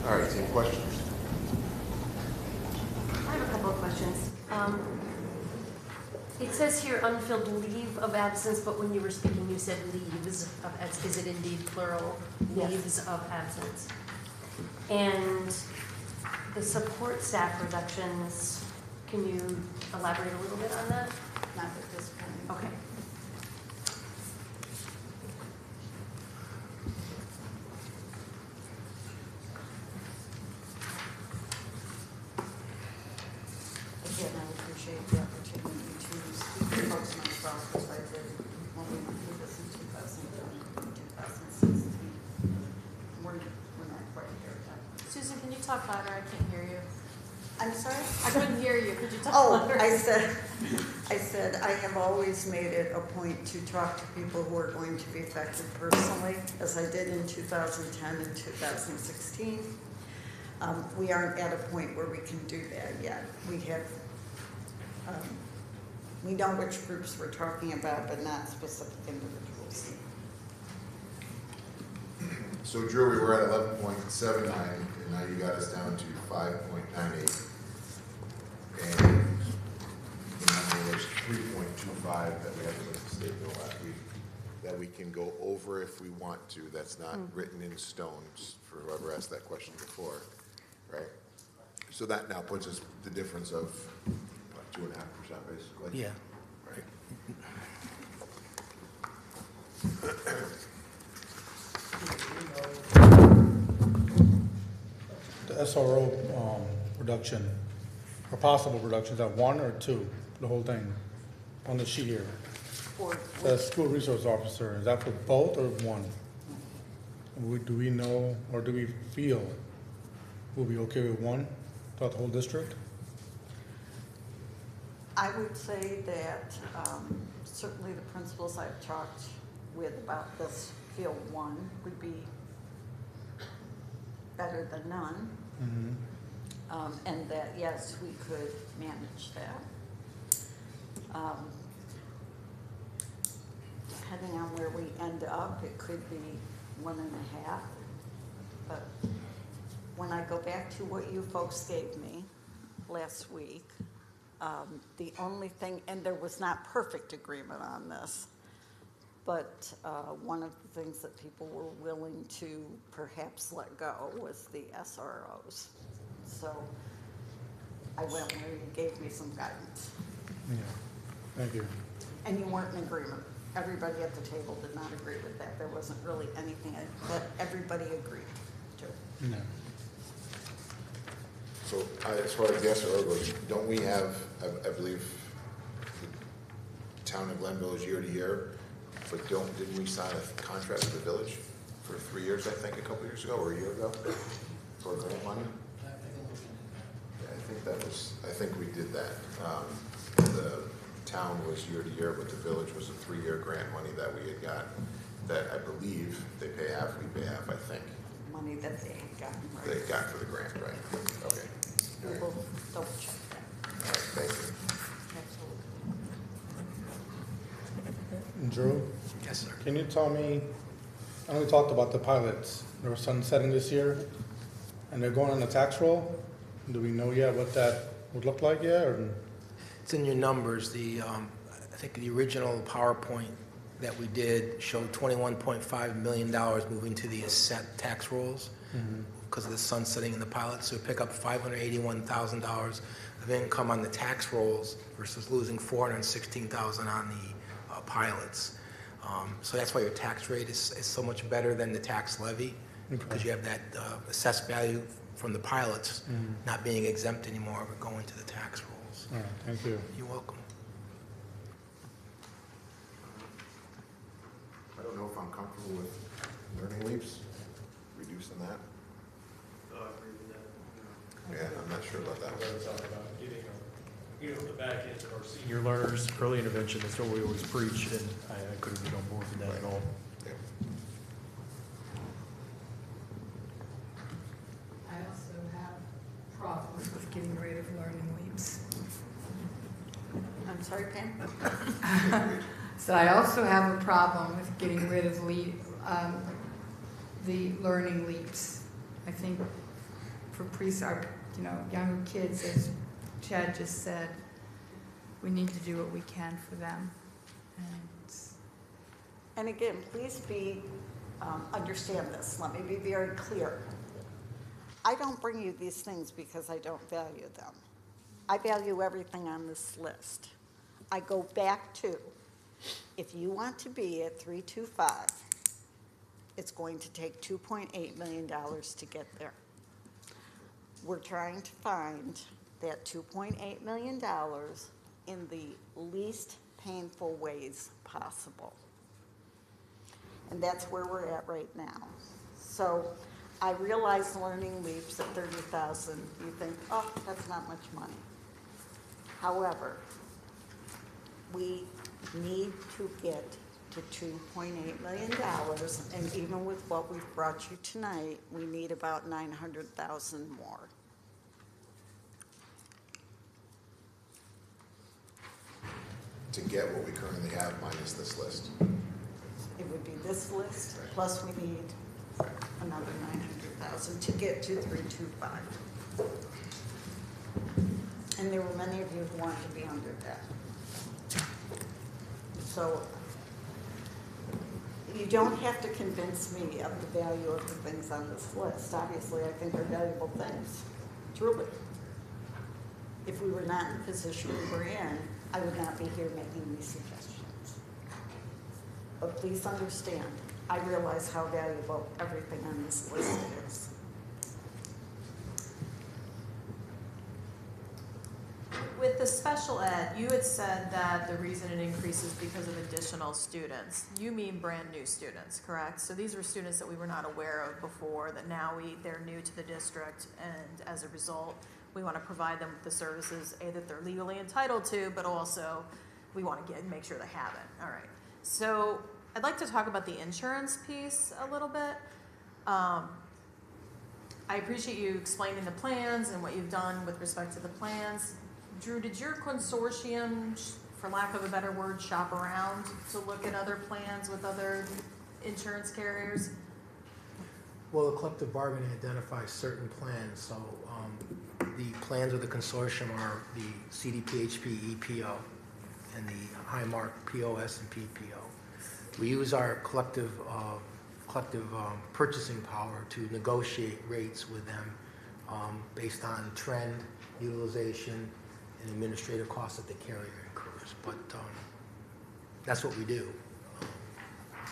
All right, any questions? I have a couple of questions. It says here unfilled leave of absence, but when you were speaking, you said leaves of absence. Is it indeed plural? Yes. Leaves of absence. And the support staff reductions, can you elaborate a little bit on that? Not at this point. Okay. Again, I appreciate the opportunity to speak to folks myself, as I did when we went through this in 2016. We're not quite here yet. Susan, can you talk louder? I can't hear you. I'm sorry? I couldn't hear you. Could you talk Oh, louder? I said I have always made it a point to talk to people who are going to be affected personally, as I did in 2010 and 2016. We aren't at a point where we can do that yet. We know which groups we're talking about, but not specific individuals. So Drew, we were at 11.79, and now you got us down to 5.98. And there's 3.25 that we had to go to the state bill last week that we can go over if we want to. That's not written in stone, for whoever asked that question before, right? So that now puts us the difference of, what, 2.5% basically? Yeah. Right. The SRO reduction, or possible reductions, at 1 or 2, the whole thing, on the sheet here? The school resource officer, is that for both or 1? Do we know, or do we feel we'll be okay with 1 throughout the whole district? I would say that certainly the principals I've talked with about this feel 1 would be better than none. Mm-hmm. And that, yes, we could manage that. Depending on where we end up, it could be 1.5. But when I go back to what you folks gave me last week, the only thing, and there was not perfect agreement on this, but one of the things that people were willing to perhaps let go was the SROs. So I went where you gave me some guidance. Yeah, thank you. And you weren't in agreement everybody at the table did not agree with that. There wasn't really anything that everybody agreed to. No. So as far as yes or no goes, don't we have, I believe, the town of Glenville is year to year, but didn't we sign a contract with the village for 3 years, I think, a couple years ago or a year ago for grant money? Yeah, I think we did that. The town was year to year, but the village was a 3-year grant money that we had got, that I believe they pay half, we pay half, I think. Money that they had gotten, right? They got for the grant, right? Okay. We will double check that. All right, thank you. Absolutely. Drew? Yes, sir. Can you tell me, I know we talked about the pilots, they were sunsetting this year, and they're going on the tax roll. Do we know yet what that would look like yet, or? It's in your numbers. I think the original PowerPoint that we did showed $21.5 million moving to the asset tax rolls because of the sunsetting in the pilots. So we pick up $581,000 of income on the tax rolls versus losing $416,000 on the pilots. So that's why your tax rate is so much better than the tax levy, because you have that assessed value from the pilots not being exempt anymore, but going to the tax rolls. All right, thank you. You're welcome. I don't know if I'm comfortable with learning leaps, reducing that. Yeah, I'm not sure about that. The back end of our senior learners, early intervention, that's what we always preach, and I couldn't get on board with that at all. Yeah. I also have problems with getting rid of learning leaps. I'm sorry, Pam? So I also have a problem with getting rid of the learning leaps. I think for younger kids, as Chad just said, we need to do what we can for them. And again, please understand this. Let me be very clear. I don't bring you these things because I don't value them. I value everything on this list. I go back to, if you want to be at 325, it's going to take $2.8 million to get there. We're trying to find that $2.8 million in the least painful ways possible. And that's where we're at right now. So I realize learning leaps at $30,000, you think, oh, that's not much money. However, we need to get to $2.8 million, and even with what we've brought you tonight, we need about $900,000 more. To get what we currently have minus this list. It would be this list, plus we need another $900,000 to get to 325. And there were many of you who wanted to be under that. So you don't have to convince me of the value of the things on this list. Obviously, I think they're valuable things, truly. If we were not in the position we were in, I would not be here making these suggestions. But please understand, I realize how valuable everything on this list is. With the special ed, you had said that the reason it increases because of additional students. You mean brand new students, correct? So these were students that we were not aware of before, that now they're new to the district, and as a result, we want to provide them with the services, A, that they're legally entitled to, but also we want to make sure they have it. All right. So I'd like to talk about the insurance piece a little bit. I appreciate you explaining the plans and what you've done with respect to the plans. Drew, did your consortium, for lack of a better word, shop around to look at other plans with other insurance carriers? Well, the collective bargaining identifies certain plans, so the plans of the consortium are the CDPHP EPO and the Highmark POS and PPO. We use our collective purchasing power to negotiate rates with them based on trend, utilization, and administrative costs that the carrier incurs. But that's what we do.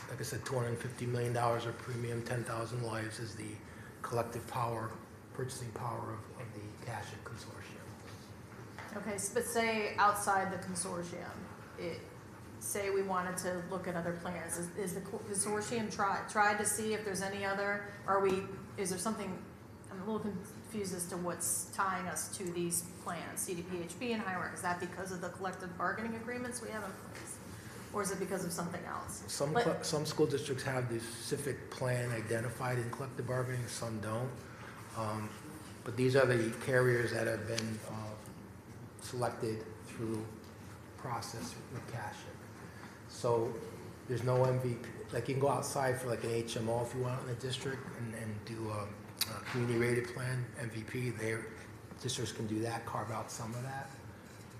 like I said, $250 million of premium, 10,000 lives is the collective power, purchasing power of the CASHIT consortium. Okay, but say outside the consortium, say we wanted to look at other plans, is the consortium tried to see if there's any other, is there something, I'm a little confused as to what's tying us to these plans, CDPHP and Highmark, is that because of the collective bargaining agreements we have in place? Or is it because of something else? Some school districts have the specific plan identified in collective bargaining, some don't. But these are the carriers that have been selected through process with CASHIT. So there's no MVP, like you can go outside for like an HMO if you want in the district and do a community rated plan, MVP, their districts can do that, carve out some of that.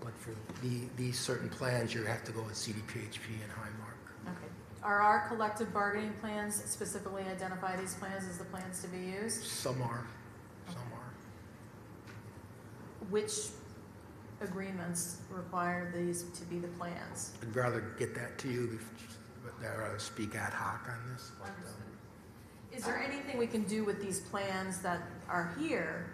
But for these certain plans, you have to go with CDPHP and Highmark. Okay. Are our collective bargaining plans specifically identify these plans as the plans to be used? Some are, some are. Which agreements require these to be the plans? I'd rather get that to you, but I'd rather speak ad hoc on this. Is there anything we can do with these plans that are here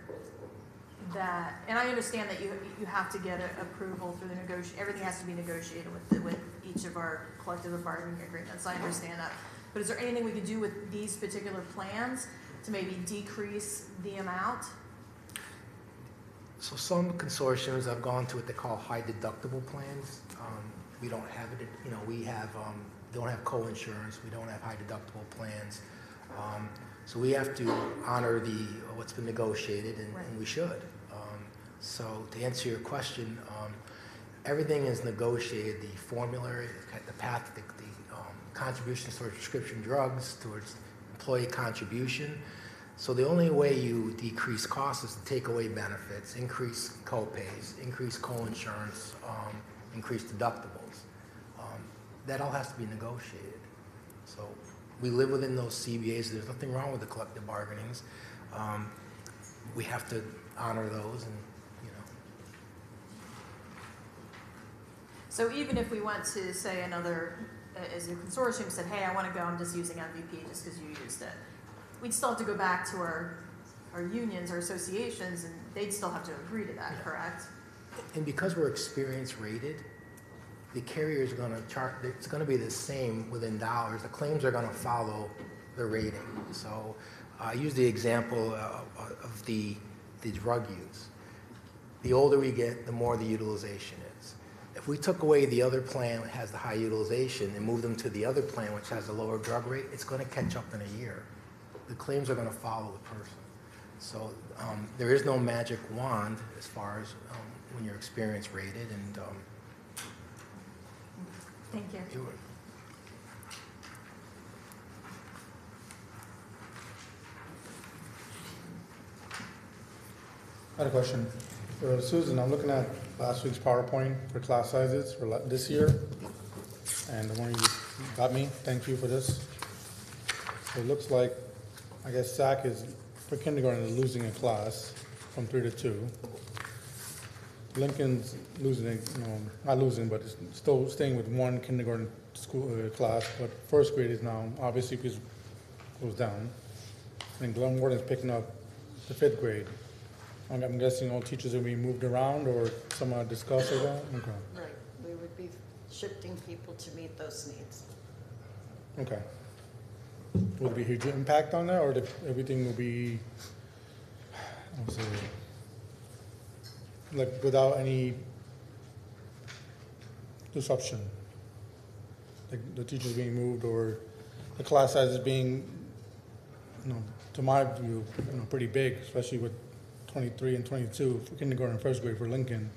that, and I understand that you have to get approval through the everything has to be negotiated with each of our collective bargaining agreements. I understand that. But is there anything we could do with these particular plans to maybe decrease the amount? So some consortiums have gone to what they call high deductible plans. We don't have it, we have, don't have co-insurance, we don't have high deductible plans. So we have to honor what's been negotiated, and we should. So to answer your question, everything is negotiated, the formulary, the path, the contributions towards prescription drugs, towards employee contribution. So the only way you decrease costs is to take away benefits, increase co-pays, increase co-insurance, increase deductibles. That all has to be negotiated. So we live within those CBAs. There's nothing wrong with the collective bargainings. We have to honor those, and So even if we went to say another, as a consortium said, hey, I want to go, I'm just using MVP just because you used it, we'd still have to go back to our unions, our associations, and they'd still have to agree to that, correct? And because we're experience rated, the carrier is going to charge, it's going to be the same within dollars. The claims are going to follow the rating. So I use the example of the drug use. The older we get, the more the utilization is. If we took away the other plan that has the high utilization and moved them to the other plan which has a lower drug rate, it's going to catch up in a year. The claims are going to follow the person. So there is no magic wand as far as when you're experience rated. And thank you. I had a question. Susan, I'm looking at last week's PowerPoint for class sizes for this year, and the one you got me, thank you for this. So it looks like, I guess SAC is, for kindergarten, is losing a class from 3 to 2. Lincoln's losing, not losing, but it's still staying with one kindergarten school class, but first grade is now, obviously, goes down. And Glenwood is picking up the 5th grade. I'm guessing all teachers are being moved around, or some are discussed or that? Okay. Right, we would be shifting people to meet those needs. Okay. Will there be a huge impact on that, or everything will be, like without any disruption? Like the teachers being moved, or the class sizes being, to my view, pretty big, especially with 23 and 22 for kindergarten and first grade for Lincoln.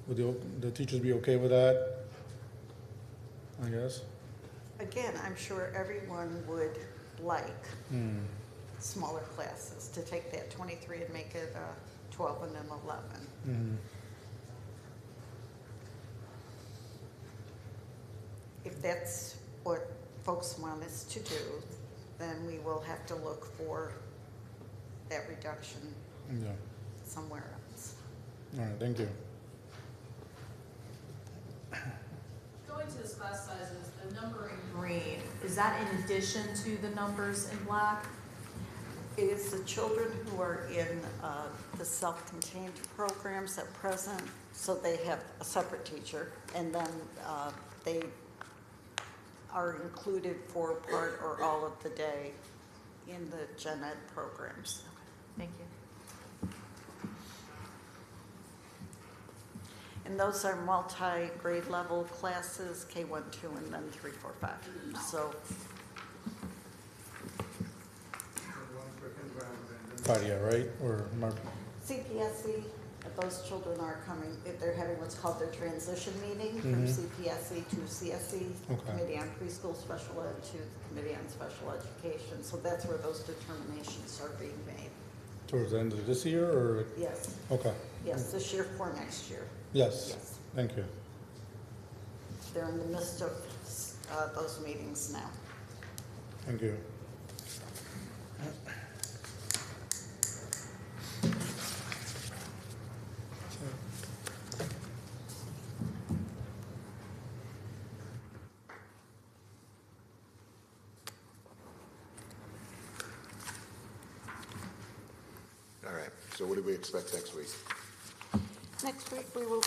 Would the teachers be okay with that, I guess? Again, I'm sure everyone would like smaller classes, to take that 23 and make it 12 and then 11. If that's what folks want us to do, then we will have to look for that reduction somewhere else. All right, thank you. Going to the class sizes, the number in green, is that in addition to the numbers in black? It is the children who are in the self-contained programs at present, so they have a separate teacher, and then they are included for part or all of the day in the gen ed programs. Thank you. And those are multi-grade level classes, K1, 2, and then 3, 4, 5. So Claudia, right? Or Mark? CPSE, those children are coming, they're having what's called their transition meeting from CPSE to CSE, Okay. Committee on Preschool Special Ed, to the Committee on Special Education. So that's where those determinations are being made. Towards the end of this year, or? Yes. Okay. Yes, this year for next year. Yes. Yes. Thank you. They're in the midst of those meetings now. Thank you. All right, so what do we expect next week? Next week, we will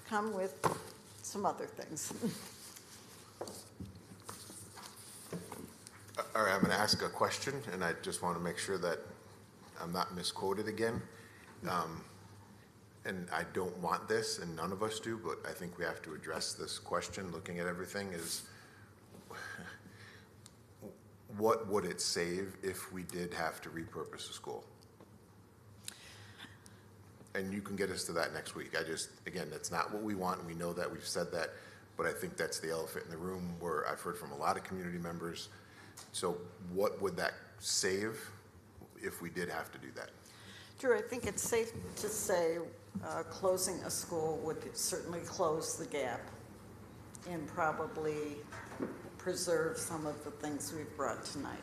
come with some other things. All right, I'm going to ask a question, and I just want to make sure that I'm not misquoted again. And I don't want this, and none of us do, but I think we have to address this question, looking at everything, is what would it save if we did have to repurpose a school? And you can get us to that next week. Again, that's not what we want, and we know that, we've said that, but I think that's the elephant in the room, where I've heard from a lot of community members. So what would that save if we did have to do that? Drew, I think it's safe to say closing a school would certainly close the gap and probably preserve some of the things we've brought tonight.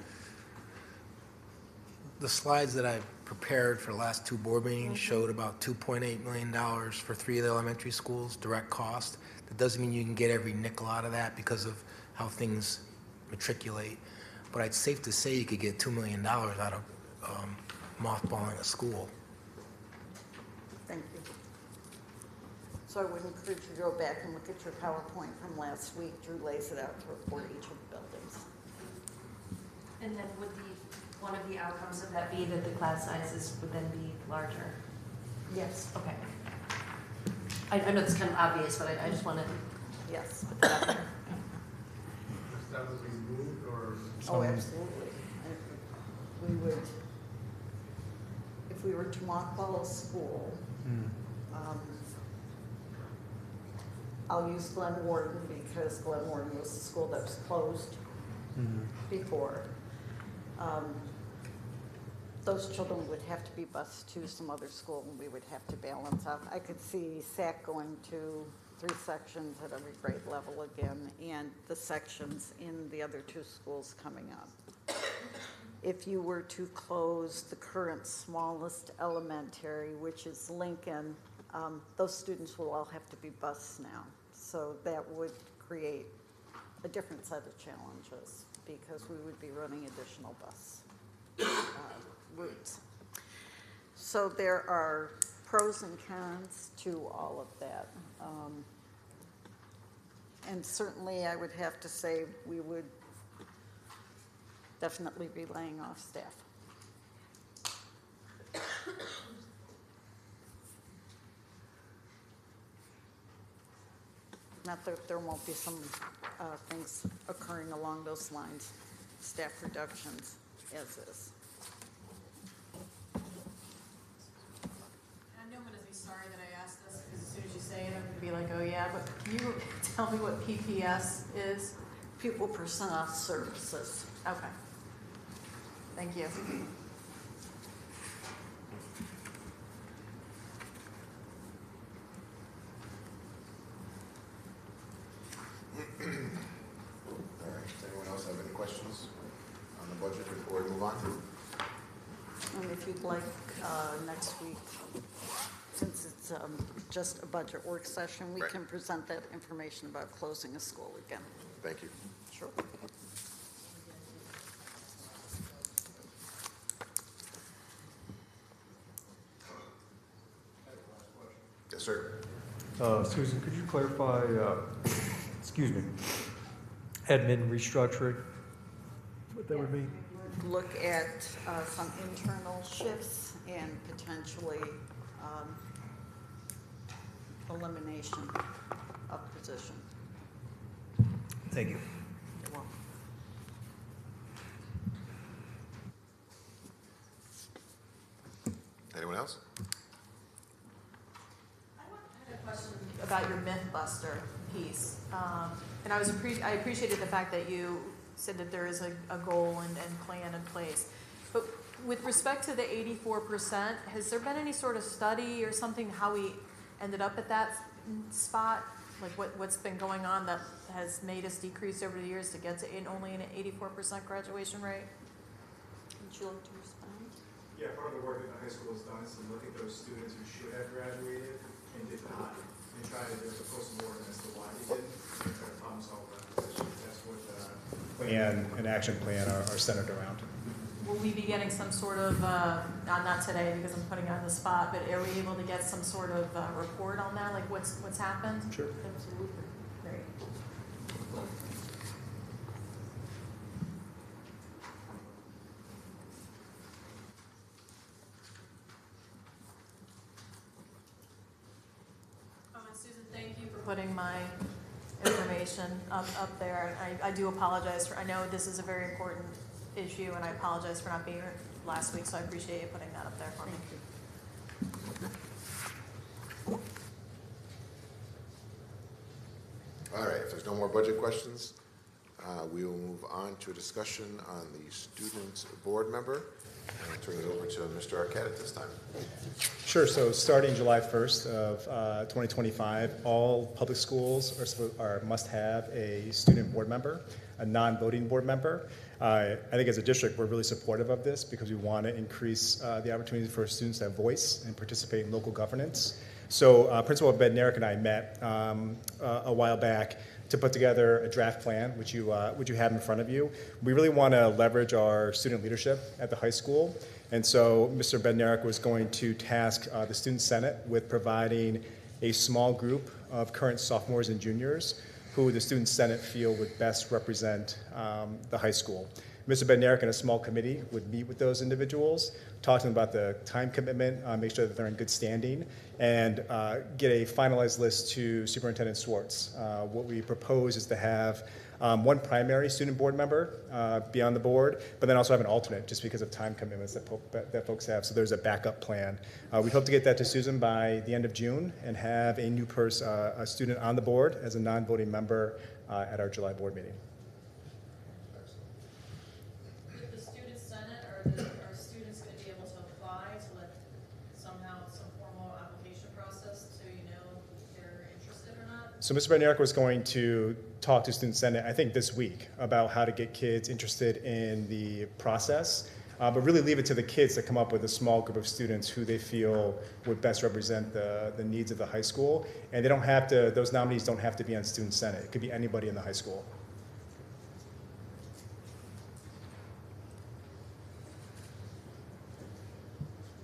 The slides that I prepared for the last two board meetings showed about $2.8 million for 3 of the elementary schools, direct cost. That doesn't mean you can get every nickel out of that because of how things matriculate. But it's safe to say you could get $2 million out of mothballing a school. Thank you. So I would encourage you to go back and look at your PowerPoint from last week. Drew lays it out for each of the buildings. And then would one of the outcomes of that be that the class sizes would then be larger? Yes. Okay. I know it's kind of obvious, but I just want to Yes. put that out there. That would be moved or? Oh, absolutely. We would, if we were to mothball a school, I'll use Glen Warden because Glen Warden was the school that was closed before. Those children would have to be bused to some other school, and we would have to balance out. I could see SAC going to 3 sections at every grade level again, and the sections in the other 2 schools coming up. If you were to close the current smallest elementary, which is Lincoln, those students will all have to be bused now. So that would create a different set of challenges because we would be running additional bus routes. So there are pros and cons to all of that. And certainly I would have to say we would definitely be laying off staff. Not that there won't be some things occurring along those lines, staff reductions as is. I know I'm going to be sorry that I asked this, because as soon as you say it, I'm going to be like, oh yeah, but can you tell me what PPS is? Pupil personnel services. Okay. Thank you. All right, does anyone else have any questions on the budget before we move on? And if you'd like, next week, since it's just a budget work session, we Right. can present that information about closing a school again. Thank you. Sure. Yes, sir. Susan, could you clarify, excuse me, admin restructuring, what that would mean? Look at some internal shifts and potentially elimination of position. Thank you. You're welcome. Anyone else? About your Mythbuster piece. And I appreciated the fact that you said that there is a goal and plan in place. But with respect to the 84%, has there been any sort of study or something how we ended up at that spot? Like what's been going on that has made us decrease over the years to get to only an 84% graduation rate? Would you like to respond? Yeah, part of the work that the high school has done is to look at those students who should have graduated and did not, and try to do a post-mortem as to why they didn't, and try to problem solve that position. That's what the plan and action plan are centered around. Will we be getting some sort of, not today because I'm putting you on the spot, but are we able to get some sort of report on that, like what's happened? Sure. Absolutely. Great. And Susan, thank you for putting my information up there. I do apologize for, I know this is a very important issue, and I apologize for not being here last week, so I appreciate you putting that up there for me. All right, if there's no more budget questions, we will move on to a discussion on the student board member. And I'll turn it over to Mr. Arquette at this time. Sure. So starting July 1st of 2025, all public schools must have a student board member, a non-voting board member. I think as a district, we're really supportive of this because we want to increase the opportunity for students to have voice and participate in local governance. So Principal Bednarik and I met a while back to put together a draft plan, which you have in front of you. We really want to leverage our student leadership at the high school. And so Mr. Bednarik was going to task the Student Senate with providing a small group of current sophomores and juniors who the Student Senate feel would best represent the high school. Mr. Bednarik and a small committee would meet with those individuals, talk to them about the time commitment, make sure that they're in good standing, and get a finalized list to Superintendent Swartz. What we propose is to have one primary student board member be on the board, but then also have an alternate just because of time commitments that folks have. So there's a backup plan. We hope to get that to Susan by the end of June and have a new a student on the board as a non-voting member at our July board meeting. With the Student Senate, are students going to be able to apply to let somehow some formal application process so you know if they're interested or not? So Mr. Bednarik was going to talk to Student Senate, I think this week, about how to get kids interested in the process, but really leave it to the kids to come up with a small group of students who they feel would best represent the needs of the high school. And they don't have to, those nominees don't have to be on Student Senate. It could be anybody in the high school.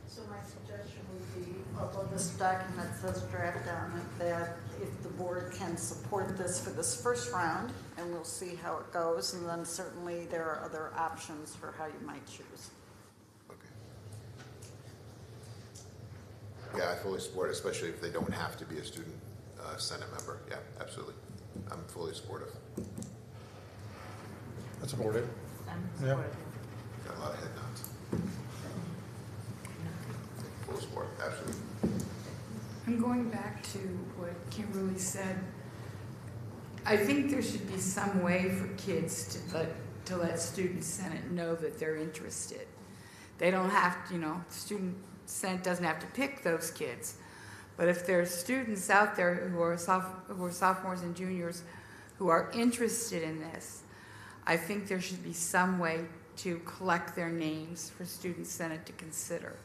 So my suggestion would be, although this document says draft on it, that if the board can support this for this first round, and we'll see how it goes, and then certainly there are other options for how you might choose. Yeah, I fully support it, especially if they don't have to be a student Senate member. Yeah, absolutely. I'm fully supportive. I support it. Got a lot of head nods. Full support, absolutely. I'm going back to what Kimberly said. I think there should be some way for kids to let Student Senate know that they're interested. They don't have to, Student Senate doesn't have to pick those kids. But if there's students out there who are sophomores and juniors who are interested in this, I think there should be some way to collect their names for Student Senate to consider.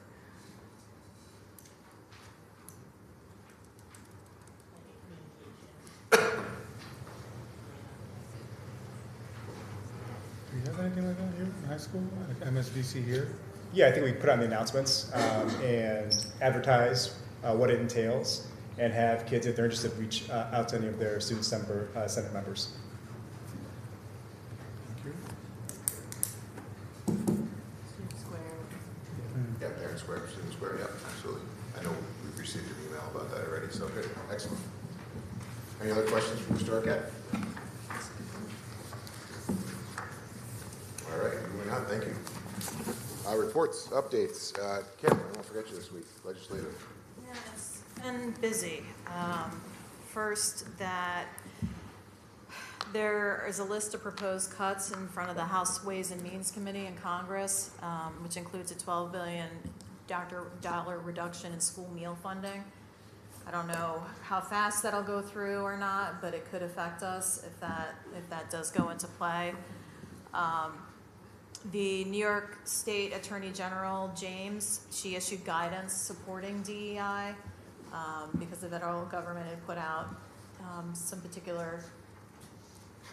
here in high school, like MSBC here? Yeah, I think we put on the announcements and advertise what it entails, and have kids, if they're interested, reach out to any of their student Senate members. Yeah, Parent Square, Student Square, yeah, absolutely. I know we've received an email about that already, so good, excellent. Any other questions for Mr. Arquette? All right, moving on, thank you. Reports, updates. Kim, I won't forget you this week, legislative. Yeah, it's been busy. First, that there is a list of proposed cuts in front of the House Ways and Means Committee in Congress, which includes a $12 billion reduction in school meal funding. I don't know how fast that'll go through or not, but it could affect us if that does go into play. The New York State Attorney General, James, she issued guidance supporting DEI because the federal government had put out some particular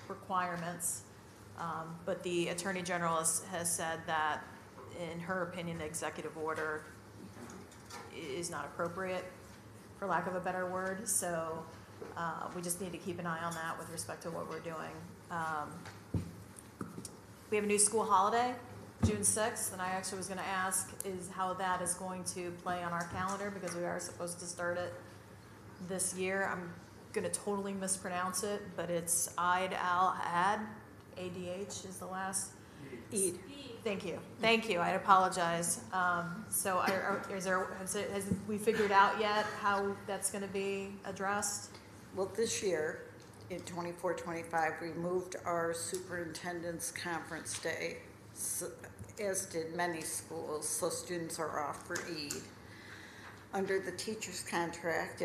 requirements. But the Attorney General has said that, in her opinion, the executive order is not appropriate, for lack of a better word. So we just need to keep an eye on that with respect to what we're doing. We have a new school holiday, June 6th, and I actually was going to ask is how that is going to play on our calendar, because we are supposed to start it this year. I'm going to totally mispronounce it, but it's Eid al-Adha. ADH is the last. Eid. Thank you. I apologize. So has we figured out yet how that's going to be addressed? Well, this year, in 24-25, we moved our superintendent's conference day, as did many schools, so students are off for Eid. Under the teacher's contract,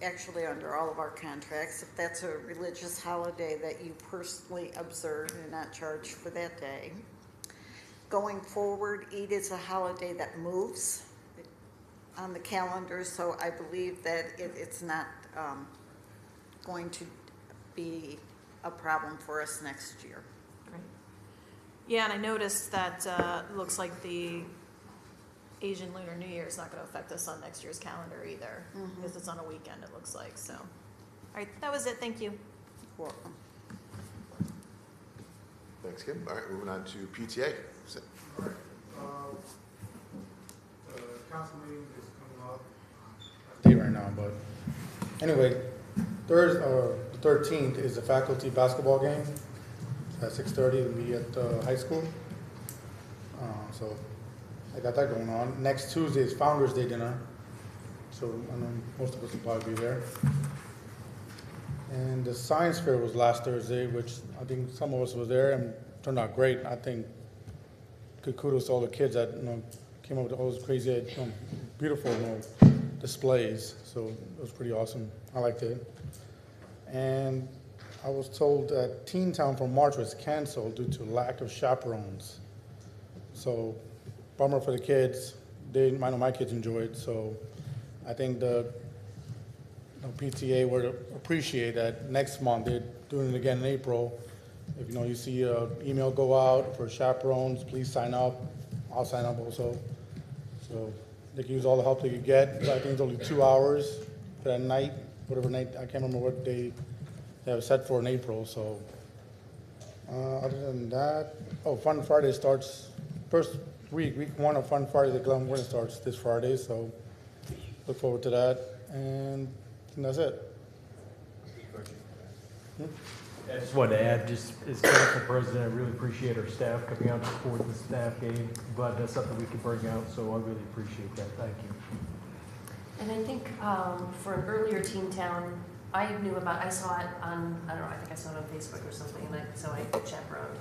actually under all of our contracts, if that's a religious holiday that you personally observe, you're not charged for that day. Going forward, Eid is a holiday that moves on the calendar, so I believe that it's not going to be a problem for us next year. Right. Yeah, and I noticed that it looks like the Asian Lunar New Year is not going to affect us on next year's calendar either, because it's on a weekend, it looks like. So, all right, that was it. Thank you. You're welcome. Thanks, Kim. All right, moving on to PTA. All right. Council meeting is coming up. Date right now, but anyway, the 13th is the faculty basketball game at 6:30. It'll be at the high school. So I got that going on. Next Tuesday is Founders Day dinner, so I know most of us will probably be there. And the science fair was last Thursday, which I think some of us was there and turned out great. I think good kudos to all the kids that came up with all those crazy, beautiful displays. So it was pretty awesome. I liked it. And I was told that Teen Town for March was canceled due to lack of chaperones. So bummer for the kids. I know my kids enjoyed. So I think the PTA would appreciate that next month. They're doing it again in April. If you see an email go out for chaperones, please sign up. I'll sign up also. So they can use all the help they could get. I think it's only 2 hours for that night, whatever night. I can't remember what day they have set for in April. So other than that, Fun Friday starts first week 1 of Fun Friday at Glenville starts this Friday. So look forward to that. And I think that's it. I just wanted to add, just as council president, I really appreciate our staff coming out to support the staff game. Glad that's something we can bring out, so I really appreciate that. Thank you. And I think for an earlier Teen Town, I saw it on, I don't know, I think I saw it on Facebook or something, and so I chaperoned.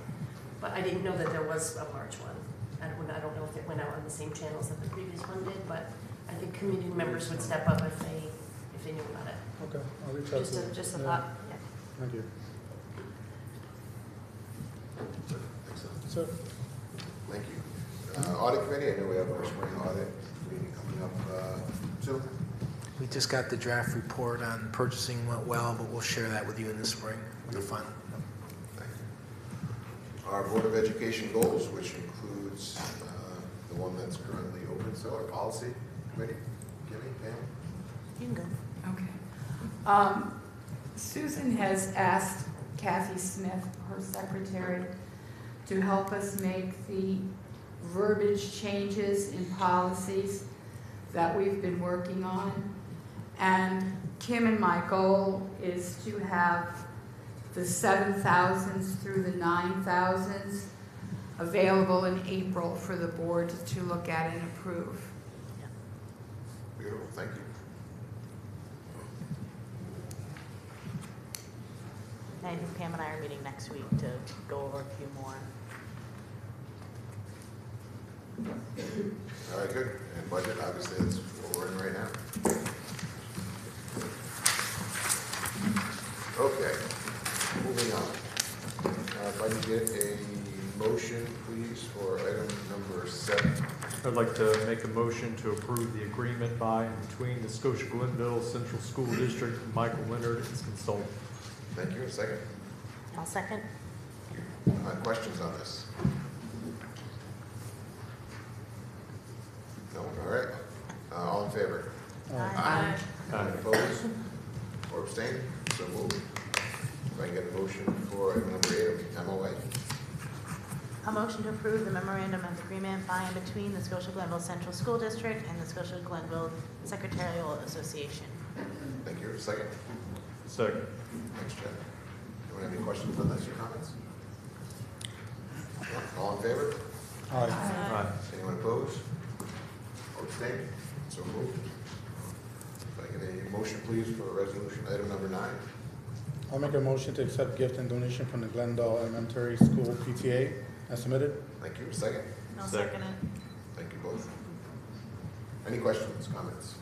But I didn't know that there was a March one. I don't know if it went out on the same channels that the previous one did, but I think community members would step up if they knew about it. Okay, I'll reach out to you. Just a thought. Yeah. Thank you. Excellent. Sir. Thank you. Audit committee, I know we have our spring audit meeting coming up soon. We just got the draft report on purchasing went well, but we'll share that with you in the spring when the final. our Board of Education goals, which includes the one that's currently open, so our policy committee. Kimmy, Pam? You can go. Okay. Susan has asked Kathy Smith, her secretary, to help us make the verbiage changes in policies that we've been working on. And Kim and my goal is to have the 7,000s through the 9,000s available in April for the board to look at and approve. Beautiful, thank you. I think Pam and I are meeting next week to go over a few more. All right, good. And budget, obviously, that's what we're in right now. Okay, moving on. If I can get a motion, please, for item number 7. I'd like to make a motion to approve the agreement by and between the Scotia-Glenville Central School District and Michael Leonard as consultant. Thank you. A second. I'll second. Questions on this? No. All right. All in favor? Aye. Aye. Opposed? Or abstained? So moved. If I can get a motion for item number 8, MOA. A motion to approve the memorandum of agreement by and between the Scotia-Glenville Central School District and the Scotia-Glenville Secretarial Association. Thank you. Second. Second. Thanks, Jen. Anyone have any questions on this or comments? All in favor? Aye. Aye. Anyone opposed? Or abstained? So moved. If I get a motion, please, for resolution item number 9. I'll make a motion to accept gift and donation from the Glendale Elementary School PTA as submitted. Thank you. Second. I'll second it. Thank you both. Any questions, comments?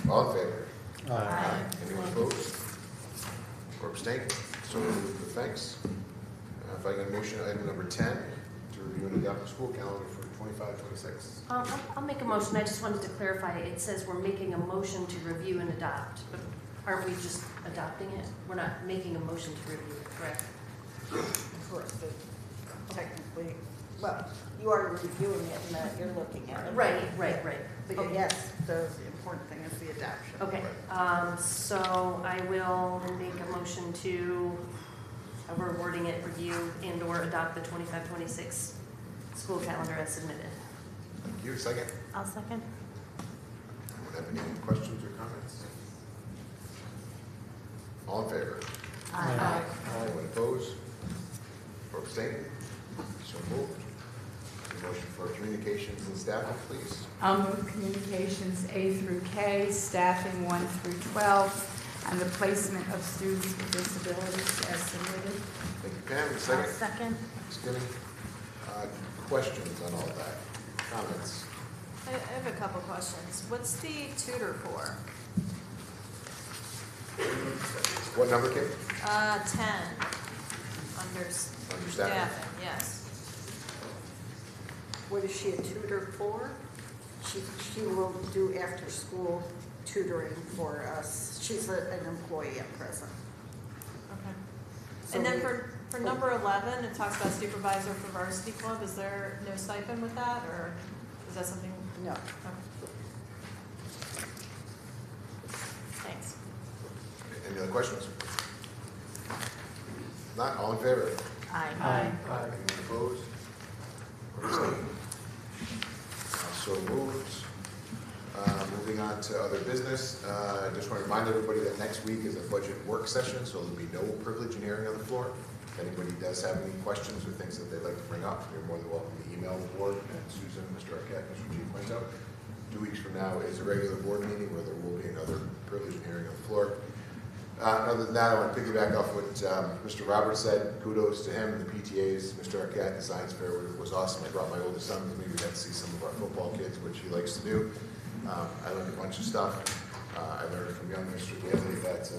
All in favor? Aye. Anyone opposed? Or abstained? So moved with thanks. If I get a motion, item number 10, to review and adopt the school calendar for 25-26. I'll make a motion. I just wanted to clarify. It says we're making a motion to review and adopt, but aren't we just adopting it? We're not making a motion to review it, correct? Correct. Technically, well, you are reviewing it and that you're looking at it. Right. But Oh, yes, the important thing is the adoption. Okay, so I will make a motion to, we're wording it, review and or adopt the 25-26 school calendar as submitted. Thank you. Second. I'll second. Anyone have any questions or comments? All in favor? Aye. Anyone opposed? Or abstained? So moved. A motion for communications and staffing, please. I'll move communications A through K, staffing 1 through 12, and the placement of students with disabilities as submitted. Thank you, Pam. Second. I'll second. Thanks, Kimmy. Questions on all that? Comments? I have a couple questions. What's the tutor for? What number, Kim? 10. Under Staffing. staffing, yes. What is she a tutor for? She will do after-school tutoring for us. She's an employee at present. Okay. So And then we- for number 11, it talks about supervisor for varsity club. Is there no stipend with that, or is that something? No. Okay. Thanks. Any other questions? Not, all in favor? Aye. Anyone opposed? Or abstained? So moved. Moving on to other business, I just want to remind everybody that next week is a budget work session, so there'll be no privilege and hearing on the floor. If anybody does have any questions or things that they'd like to bring up, you're more than welcome to email the board, and Susan, Mr. Arquette, Mr. G points out. 2 weeks from now is a regular board meeting where there will be another privilege and hearing on the floor. Other than that, I want to piggyback off what Mr. Roberts said. Kudos to him and the PTAs. Mr. Arquette, the science fair was awesome. I brought my oldest son with me. We got to see some of our football kids, which he likes to do. I learned a bunch of stuff. I learned from young Mr. Gately that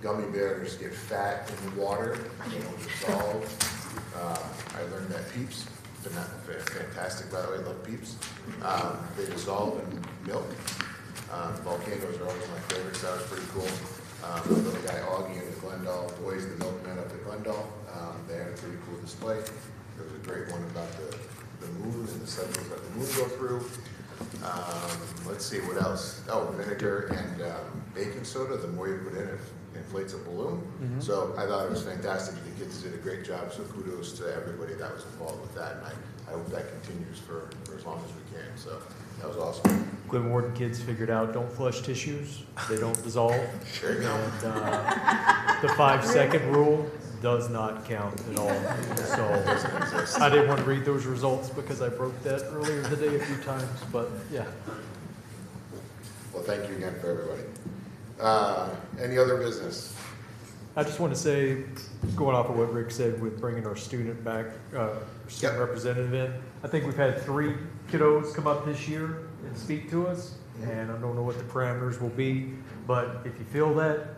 gummy bears get fat in the water. They don't dissolve. I learned that Peeps, they're not fantastic, by the way, I love Peeps. They dissolve in milk. Volcanoes are always my favorite, so that was pretty cool. The little guy Augie in the Glendale boys, the milkman up at Glendale, They had a pretty cool display. There was a great one about the moon and the cycles that the moon go through. Let's see, what else? Oh, vinegar and baking soda. The more you put in, it inflates a balloon. So I thought it was fantastic. The kids did a great job, so kudos to everybody that was involved with that. And I hope that continues for as long as we can. So that was awesome. Glen Warden kids figured out don't flush tissues, they don't dissolve. There you go. And the 5-second rule does not count at all. So I didn't want to read those results because I broke that earlier today a few times, but yeah. Well, thank you again for everybody. Any other business? I just want to say, going off of what Rick said with bringing our student back, student representative in, I think we've had 3 kiddos come up this year and speak to us, and I don't know what the parameters will be, but if you feel that,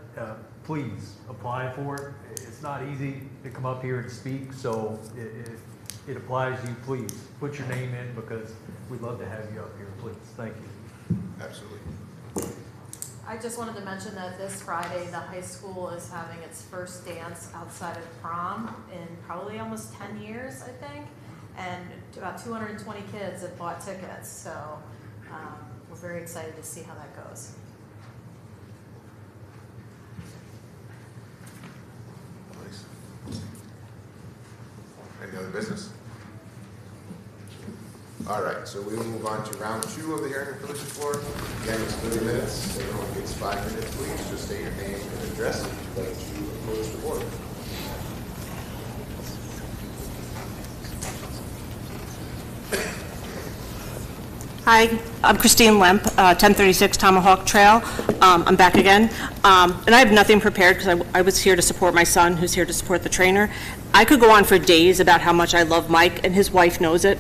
please apply for it. It's not easy to come up here and speak, so if it applies to you, please put your name in because we'd love to have you up here, please. Thank you. Absolutely. I just wanted to mention that this Friday, the high school is having its first dance outside of prom in probably almost 10 years, I think. And about 220 kids have bought tickets, so we're very excited to see how that goes. Nice. Any other business? All right, so we will move on to round 2 of the hearing and privilege floor. Again, it's 30 minutes. Everyone gets 5 minutes, please. Just state your name and address if you'd like to approach the board. Hi, I'm Christine Lemp, 1036 Tomahawk Trail. I'm back again. And I have nothing prepared because I was here to support my son, who's here to support the trainer. I could go on for days about how much I love Mike, and his wife knows it,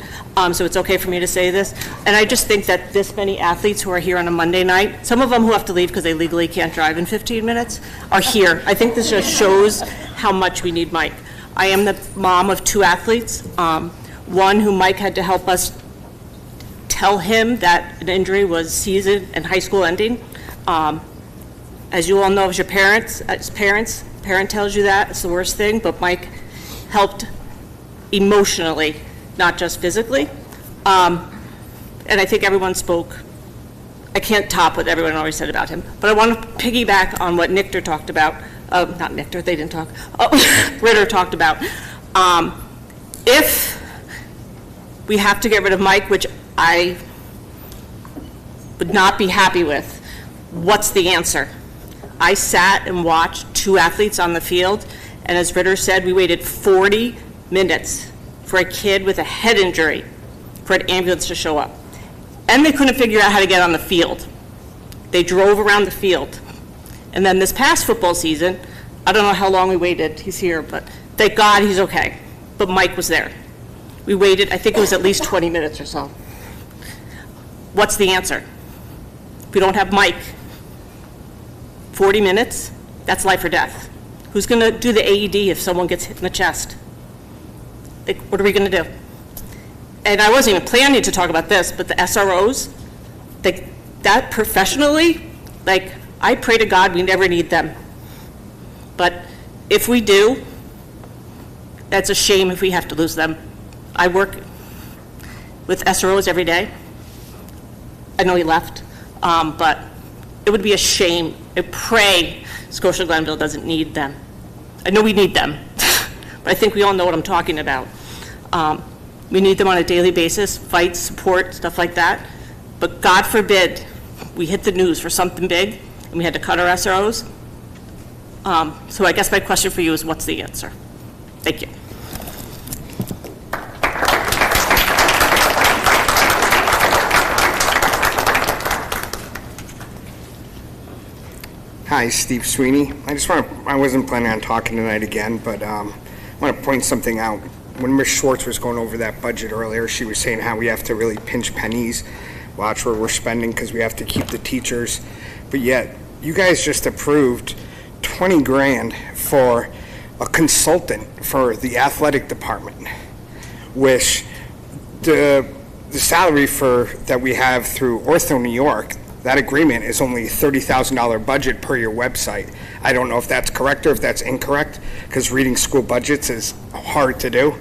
so it's okay for me to say this. And I just think that this many athletes who are here on a Monday night, some of them who have to leave because they legally can't drive in 15 minutes, are here. I think this just shows how much we need Mike. I am the mom of 2 athletes, one who Mike had to help us tell him that an injury was season and high school ending. As you all know, as parent tells you that, it's the worst thing, but Mike helped emotionally, not just physically. And I think everyone spoke. I can't top what everyone already said about him, but I want to piggyback on what Nichter talked about. Not Nichter, they didn't talk. Ritter talked about. If we have to get rid of Mike, which I would not be happy with, what's the answer? I sat and watched 2 athletes on the field, and as Ritter said, we waited 40 minutes for a kid with a head injury for an ambulance to show up. And they couldn't figure out how to get on the field. They drove around the field. And then this past football season, I don't know how long we waited, he's here, but thank God he's okay. But Mike was there. We waited, I think it was at least 20 minutes or so. What's the answer? If we don't have Mike, 40 minutes, that's life or death. Who's going to do the AED if someone gets hit in the chest? Like, what are we going to do? And I wasn't even planning to talk about this, but the SROs, that professionally, like, I pray to God we never need them. But if we do, that's a shame if we have to lose them. I work with SROs every day. I know he left, but it would be a shame. I pray Scotia-Glenville doesn't need them. I know we need them, but I think we all know what I'm talking about. We need them on a daily basis, fight, support, stuff like that. But God forbid we hit the news for something big and we had to cut our SROs. So I guess my question for you is, what's the answer? Thank you. Hi, Steve Sweeney. I wasn't planning on talking tonight again, but I want to point something out. When Ms. Schwartz was going over that budget earlier, she was saying how we have to really pinch pennies, watch where we're spending because we have to keep the teachers. But yet, you guys just approved 20 grand for a consultant for the athletic department, which the salary that we have through Ortho New York that agreement is only a $30,000 budget per your website. I don't know if that's correct or if that's incorrect, because reading school budgets is hard to do.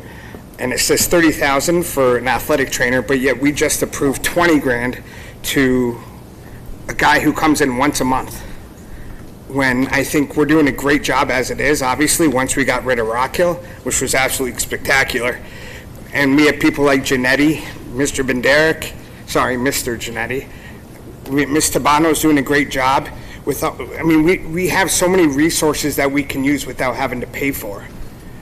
And it says 30,000 for an athletic trainer, but yet we just approved 20 grand to a guy who comes in once a month. When I think we're doing a great job as it is, obviously, once we got rid of Rock Hill, which was absolutely spectacular. And we have people like Janetti, Mr. Janetti. Ms. Tabano's doing a great job. We have so many resources that we can use without having to pay for.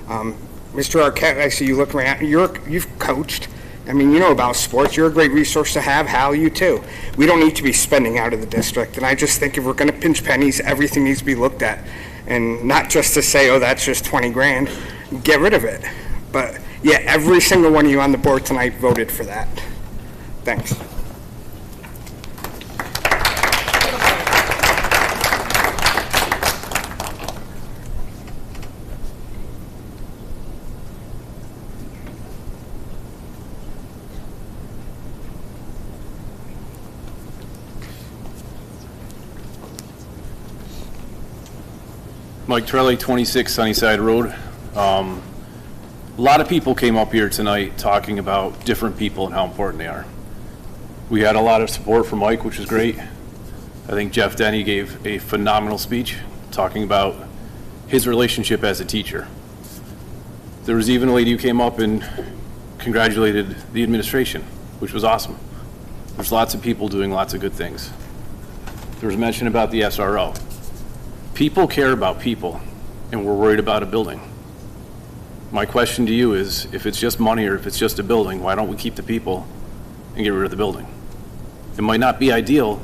Mr. Arquette, I see you looking around. You've coached. You know about sports. You're a great resource to have. Hal, you too. We don't need to be spending out of the district. And I just think if we're going to pinch pennies, everything needs to be looked at. And not just to say, oh, that's just 20 grand. Get rid of it. But yeah, every single one of you on the board tonight voted for that. Thanks. Mike Trelli, 26 Sunnyside Road. A lot of people came up here tonight talking about different people and how important they are. We had a lot of support from Mike, which was great. I think Jeff Denny gave a phenomenal speech talking about his relationship as a teacher. There was even a lady who came up and congratulated the administration, which was awesome. There's lots of people doing lots of good things. There was mention about the SRO. People care about people, and we're worried about a building. My question to you is, if it's just money or if it's just a building, why don't we keep the people and get rid of the building? It might not be ideal,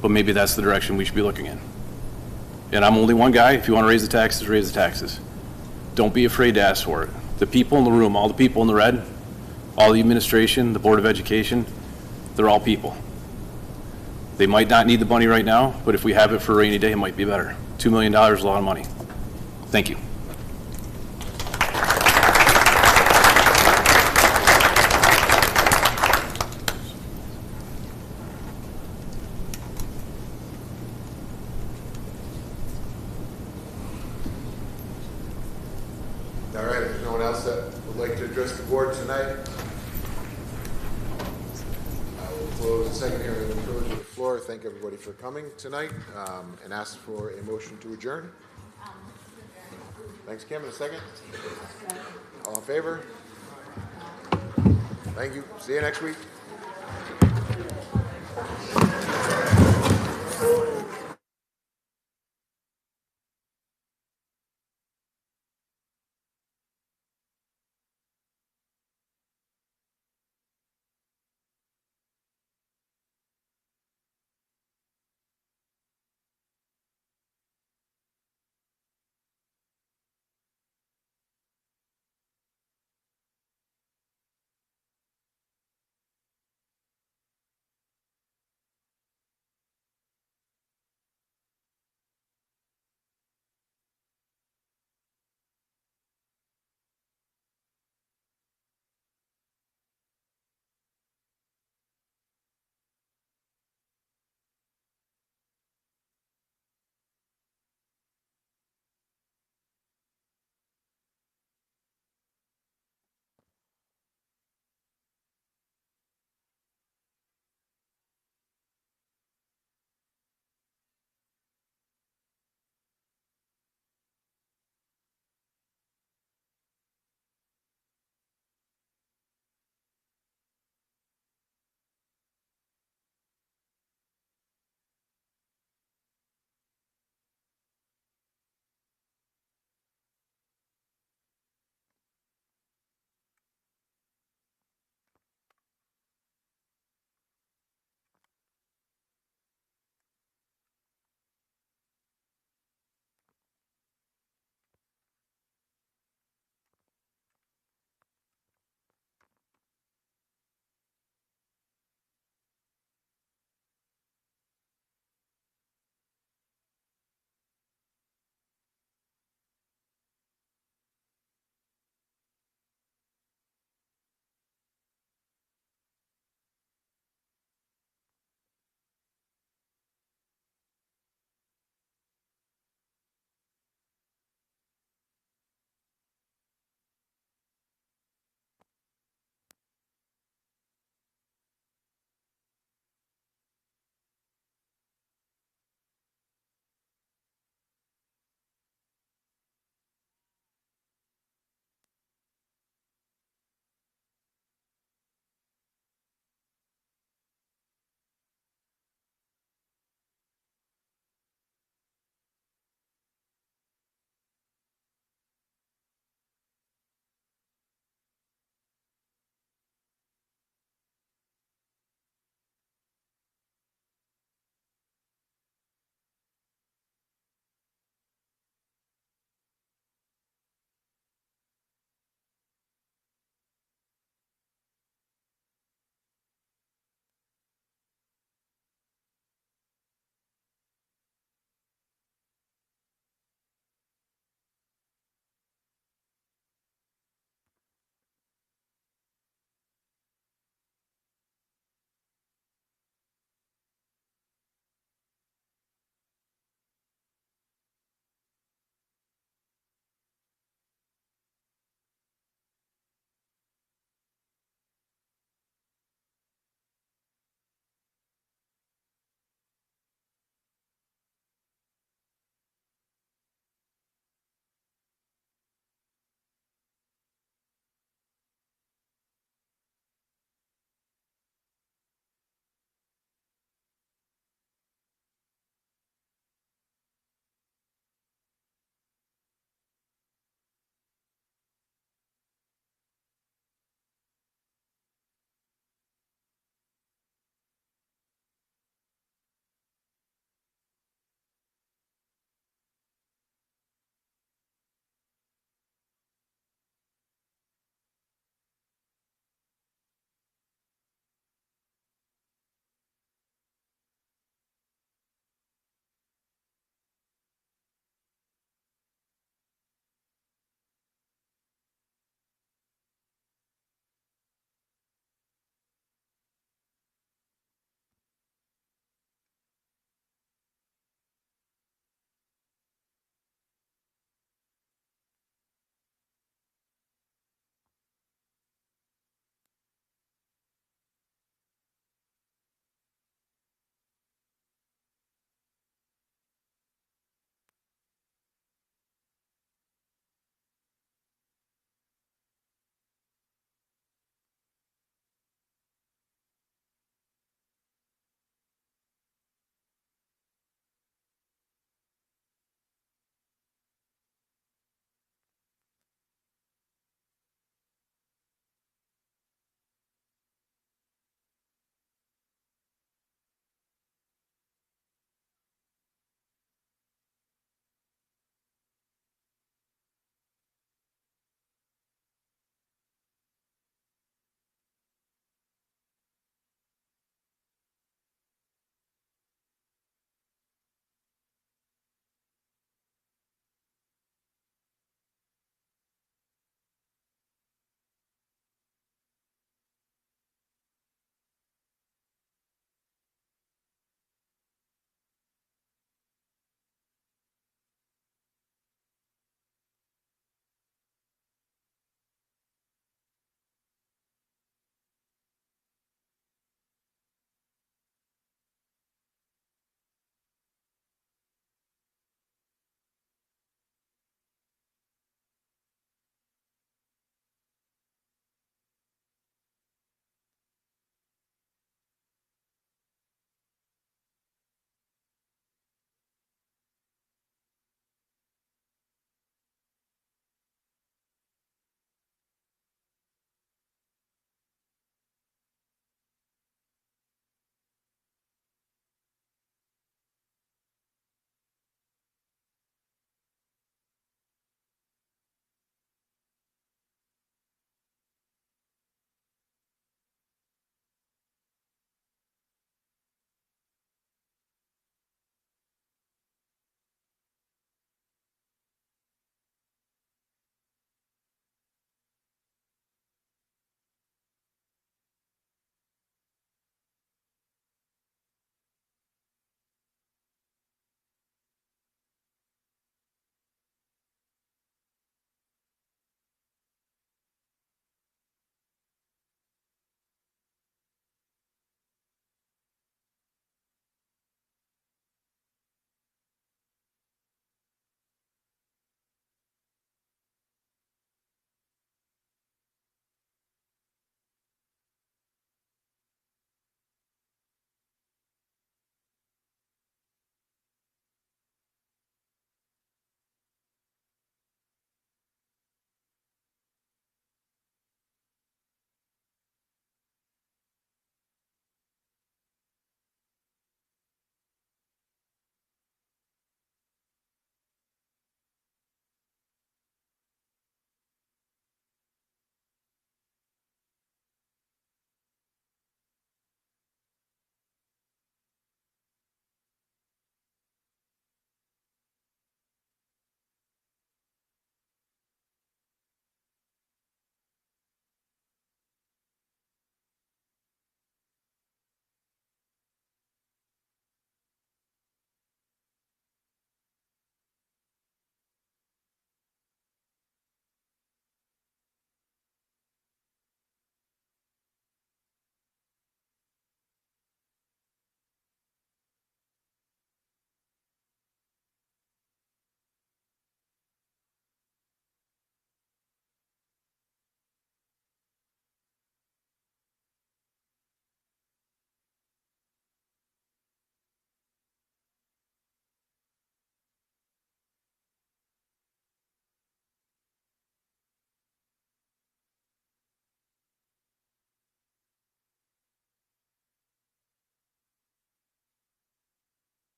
but maybe that's the direction we should be looking in. And I'm only one guy. If you want to raise the taxes, raise the taxes. Don't be afraid to ask for it. The people in the room, all the people in the red, all the administration, the Board of Education, they're all people. They might not need the money right now, but if we have it for a rainy day, it might be better. $2 million is a lot of money. Thank you. All right, if there's no one else that would like to address the board tonight, I will close the second hearing of the privilege of the floor. Thank everybody for coming tonight and ask for a motion to adjourn. Thanks, Kim. In a second. All in favor? Thank you. See you next week.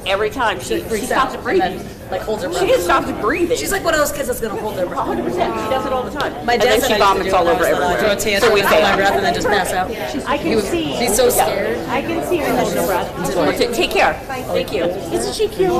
Every time she stops breathing. Like holds her breath. She just stops breathing. She's like one of those kids that's gonna hold their breath. 100%. She does it all the time. My And dad then said she I used to vomits do all it over when I was everywhere. little. Throw a tantrum, So we hold my breath, and then just pass out. I can see. He's so scared. I can see her in the breath. Take care. Thank you. Isn't she cute?